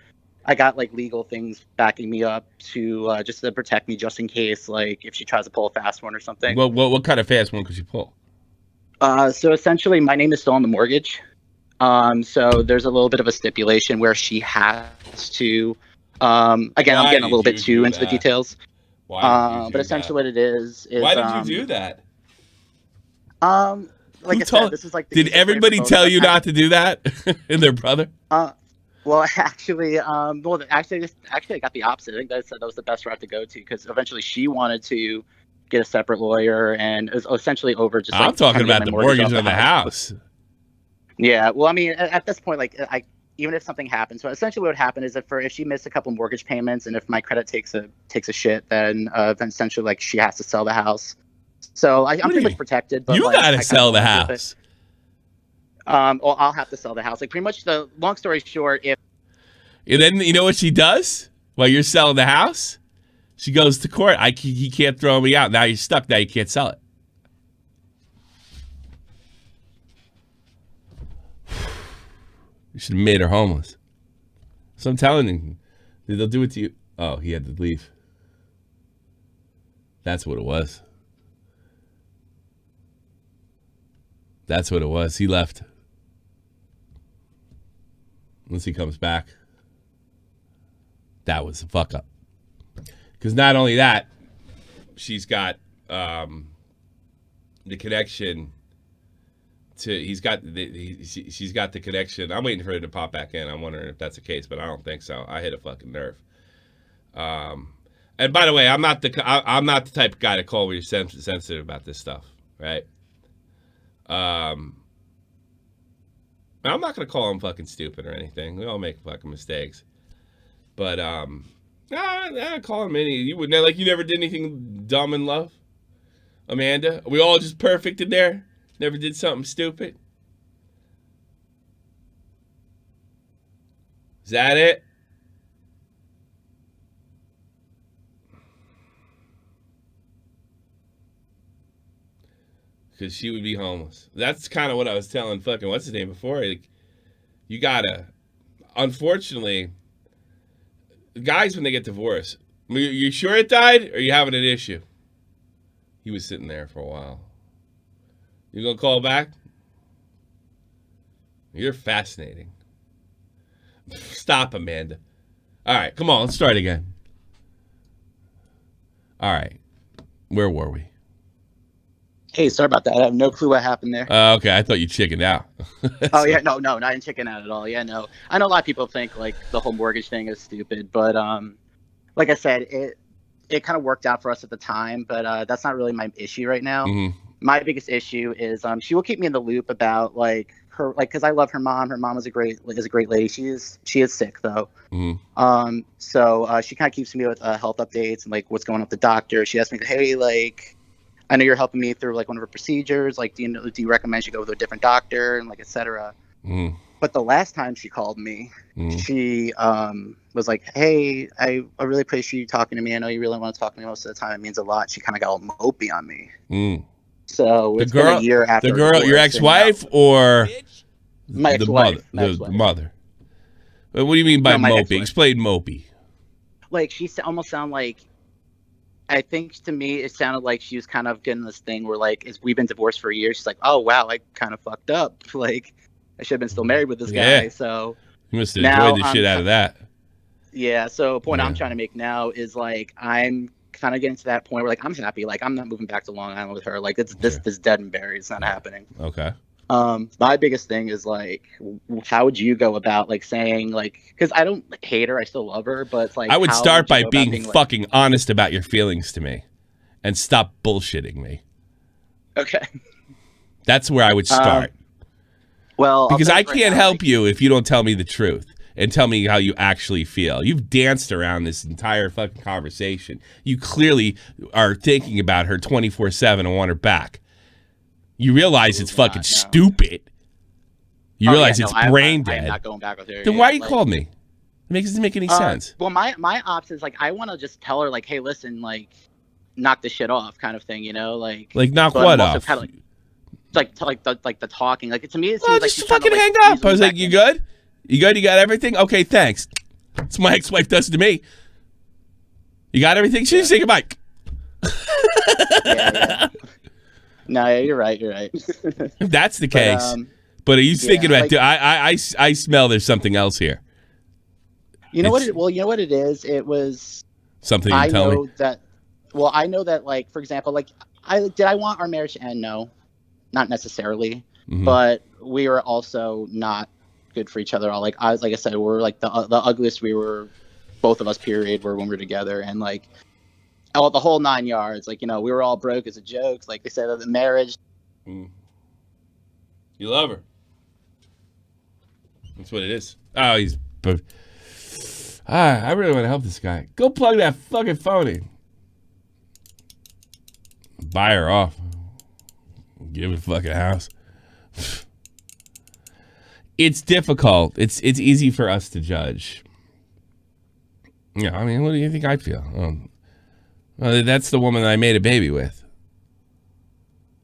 I got like legal things backing me up to just to protect me just in case, like if she tries to pull a fast one or something. Well, what kind of fast one could she pull? So essentially my name is still on the mortgage. So there's a little bit of a stipulation where she has to, again, I'm getting a little bit too into the details. But essentially what it is why did you do that? Like I said, this is like. Did everybody tell you not to do that? And their brother? Well, actually, I got the opposite. I think that was the best route to go to because eventually she wanted to get a separate lawyer, and it was essentially over just. I'm talking about the mortgage on the house. Yeah, well, I mean, at this point, like, even if something happens, so essentially what would happen is if she missed a couple mortgage payments, and if my credit takes a shit, then essentially like she has to sell the house. So I'm pretty much protected. But you like, gotta sell the house. Well, I'll have to sell the house. Like pretty much the long story short, if. And then you know what she does while you're selling the house? She goes to court. He can't throw me out. Now you're stuck. Now you can't sell it. You should have made her homeless. So I'm telling you, they'll do it to you. Oh, he had to leave. That's what it was. That's what it was. He left. Once he comes back. That was a fuck up. Because not only that, she's got the connection to. She's got the connection. I'm waiting for her to pop back in. I'm wondering if that's the case, but I don't think so. I hit a fucking nerve. And by the way, I'm not the type of guy to call when you're sensitive about this stuff, right? I'm not gonna call him fucking stupid or anything. We all make fucking mistakes, but I call him any. You wouldn't like you never did anything dumb in love, Amanda. Are we all just perfect in there? Never did something stupid. Is that it? Because she would be homeless. That's kind of what I was telling fucking what's his name before. Like, you gotta, unfortunately, guys when they get divorced, you sure it died or you having an issue? He was sitting there for a while. You gonna call back? You're fascinating. Stop, Amanda. All right, come on, let's start again. All right, where were we? Hey, sorry about that. I have no clue what happened there. Okay, I thought you chickened out. Oh yeah, no, I didn't chicken out at all. Yeah, no. I know a lot of people think like the whole mortgage thing is stupid, but like I said, it kind of worked out for us at the time, but that's not really my issue right now. Mm-hmm. My biggest issue is she will keep me in the loop about like her, like, because I love her mom. Her mom is a great lady. She is sick though. Mm-hmm. So she kind of keeps me with health updates and like what's going on with the doctor. She asked me, hey, like, I know you're helping me through like one of her procedures. Like, do you recommend she go with a different doctor and like etc. Mm-hmm. But the last time she called me, she was like, hey, I really appreciate you talking to me. I know you really want to talk to me most of the time. It meons a lot. She kind of got all mopey on me. Mm. So it's been a year after. The girl, your ex-wife, or my ex-wife, the mother? What do you mean by mopey? Explain mopey. Like she almost sounded like. I think to me it sounded like she was kind of getting this thing where like, we've been divorced for a year. She's like, oh wow, I kind of fucked up. Like I should have been still married with this guy. So you must have enjoyed the shit out of that. Yeah. So the point I'm trying to make now is like I'm kind of getting to that point where like I'm happy, like I'm not moving back to Long Island with her. Like this is dead and buried. It's not happening. Okay. My biggest thing is like, how would you go about like saying like, because I don't hate her, I still love her, but it's like I would how start you by go about being like, fucking honest about your feelings to me, and stop bullshitting me. okay. That's where I would start. Well, because I can't help you if you don't tell me the truth and tell me how you actually feel. You've danced around this entire fucking conversation. You clearly are thinking about her 24/7 and want her back. You realize it's fucking stupid. You realize it's brain dead. I'm not going back with her. Then why you called me? It doesn't make any sense. Well, my option is like I want to just tell her like, hey, listen, like, knock this shit off, kind of thing, you know, like knock but what I'm also off? Kind of like the talking, like to me it seems Well, like just she's trying fucking to, like, hang up. ease I was me like, back you in. good? You good? You got everything? Okay, thanks. That's what my ex-wife does to me. You got everything? She just say goodbye. Yeah. No, yeah, you're right. If that's the case. But are you thinking about? I smell there's something else here. You know what? You know what it is. It was something you tell me. I know that. Like, for example, like I want our marriage to end? No, not necessarily. Mm-hmm. But we were also not good for each other. Like I said, we're like the ugliest we were, both of us. Period. Were when we were together, and like. Oh, the whole 9 yards. Like, you know, we were all broke as a joke. Like they said, the marriage. You love her. That's what it is. Oh, he's. I really want to help this guy. Go plug that fucking phone in. Buy her off. Give her a fucking house. It's difficult. It's easy for us to judge. Yeah, I mean, what do you think I feel? Well, that's the woman that I made a baby with.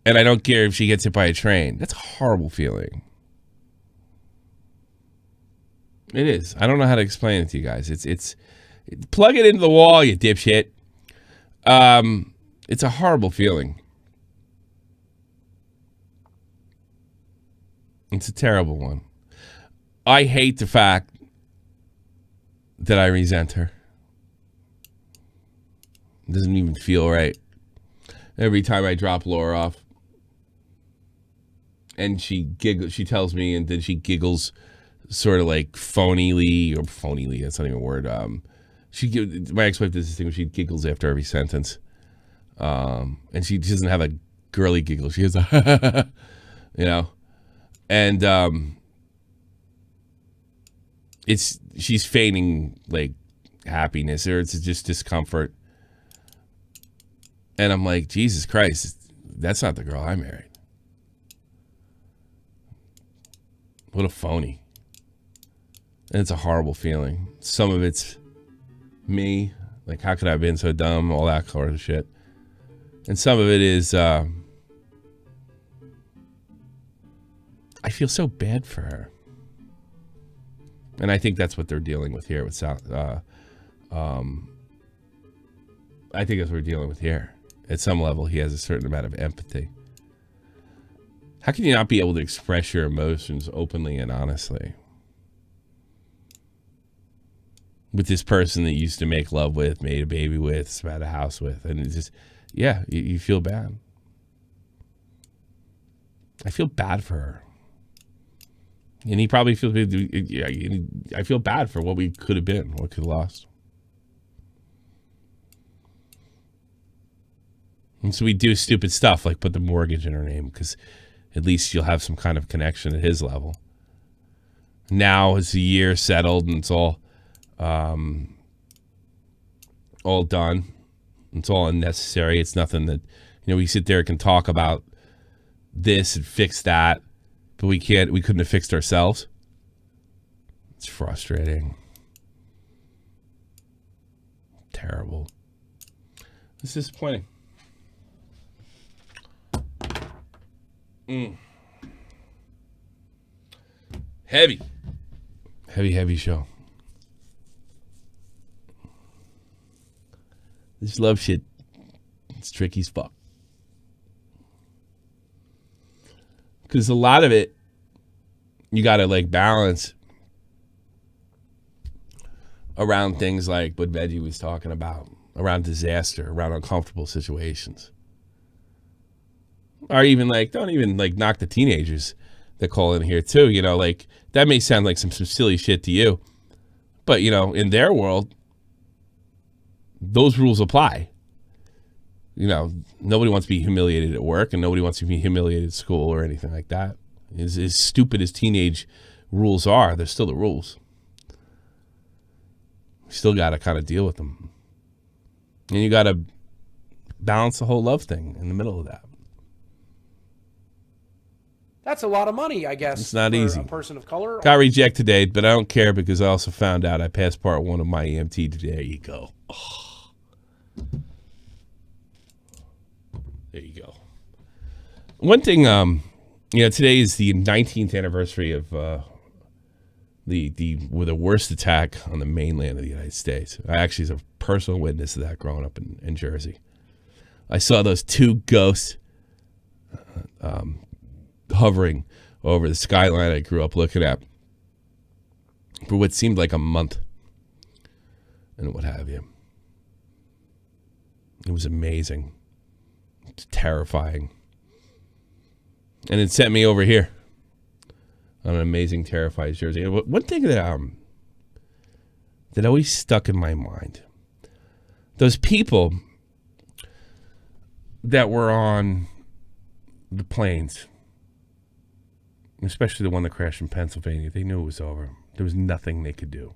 And I don't care if she gets hit by a train. That's a horrible feeling. It is. I don't know how to explain it to you guys. It's plug it into the wall, you dipshit. It's a horrible feeling. It's a terrible one. I hate the fact that I resent her. It doesn't even feel right. Every time I drop Laura off and she giggles, she tells me, and then she giggles sort of like phonyly, that's not even a word. My ex-wife does this thing where she giggles after every sentence. And she doesn't have a girly giggle. She has a, you know, and she's feigning like happiness, or it's just discomfort. And I'm like, Jesus Christ, that's not the girl I married. What a phony. And it's a horrible feeling. Some of it's me, like how could I have been so dumb, all that sort of shit. And some of it is, I feel so bad for her. And I think that's what they're dealing with here with South. I think that's what we're dealing with here. At some level, he has a certain amount of empathy. How can you not be able to express your emotions openly and honestly with this person that you used to make love with, made a baby with, spent a house with, and it's just, yeah, you feel bad. I feel bad for her. And he probably feels, I feel bad for what we could have been, what could have lost. And so we do stupid stuff like put the mortgage in her name because at least you'll have some kind of connection at his level. Now it's a year settled and it's all done. It's all unnecessary. It's nothing that, you know, we sit there and can talk about this and fix that, but we couldn't have fixed ourselves. It's frustrating. Terrible. It's disappointing. Heavy show. This love shit, it's tricky as fuck. Because a lot of it, you gotta like balance around things like what Veggie was talking about. around disaster, around uncomfortable situations. Or even like, don't even like knock the teenagers that call in here too. You know, like that may sound like some silly shit to you, but you know, in their world, those rules apply. You know, nobody wants to be humiliated at work, and nobody wants to be humiliated at school or anything like that. As stupid as teenage rules are, they're still the rules. You still got to kind of deal with them. And you got to balance the whole love thing in the middle of that. That's a lot of money, I guess. It's not for easy. A person of color. Got rejected today, but I don't care because I also found out I passed part 1 of my EMT today. There you go. Oh. There you go. One thing, you know, today is the 19th anniversary of the worst attack on the mainland of the United States. I actually was a personal witness to that growing up in Jersey. I saw those 2 ghosts hovering over the skyline I grew up looking at for what seemed like a month and what have you. It was amazing. It's terrifying. And it sent me over here on an amazing, terrified Jersey. One thing that always stuck in my mind, those people that were on the planes, especially the one that crashed in Pennsylvania, they knew it was over. There was nothing they could do.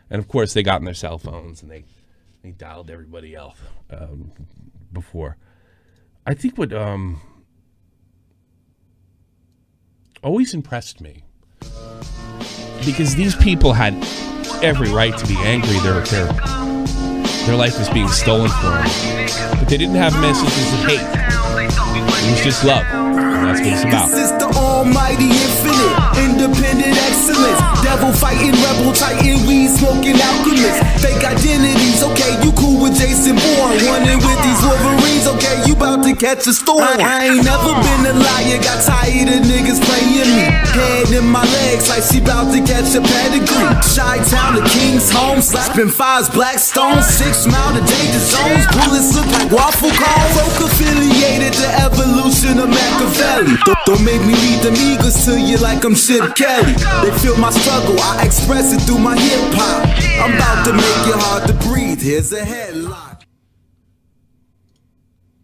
And of course, they got on their cell phones and they dialed everybody else before. I think what always impressed me, because these people had every right to be angry. Their life was being stolen from them, but they didn't have messages of hate. It was just love. And that's what it's about. This is the almighty infinite, independent excellence. Devil fighting, rebel titan, weed smoking alchemist. Fake identities, okay, you cool with Jason Bourne. Running with these Wolverines, okay, you about to catch a storm. I ain't never been a liar, got tired of niggas playing me. Head in my legs like she about to catch a pedigree. Chi-town to King's home, slapping 5's black stones. 6 mile to danger zones, bullets look like waffle cones. Folk affiliated to evolution of Machiavelli. Don't make me read them eagles to you like I'm Chip Kelly. They feel my struggle, I express it through my hip hop. I'm about to make it hard to breathe, here's a headlock.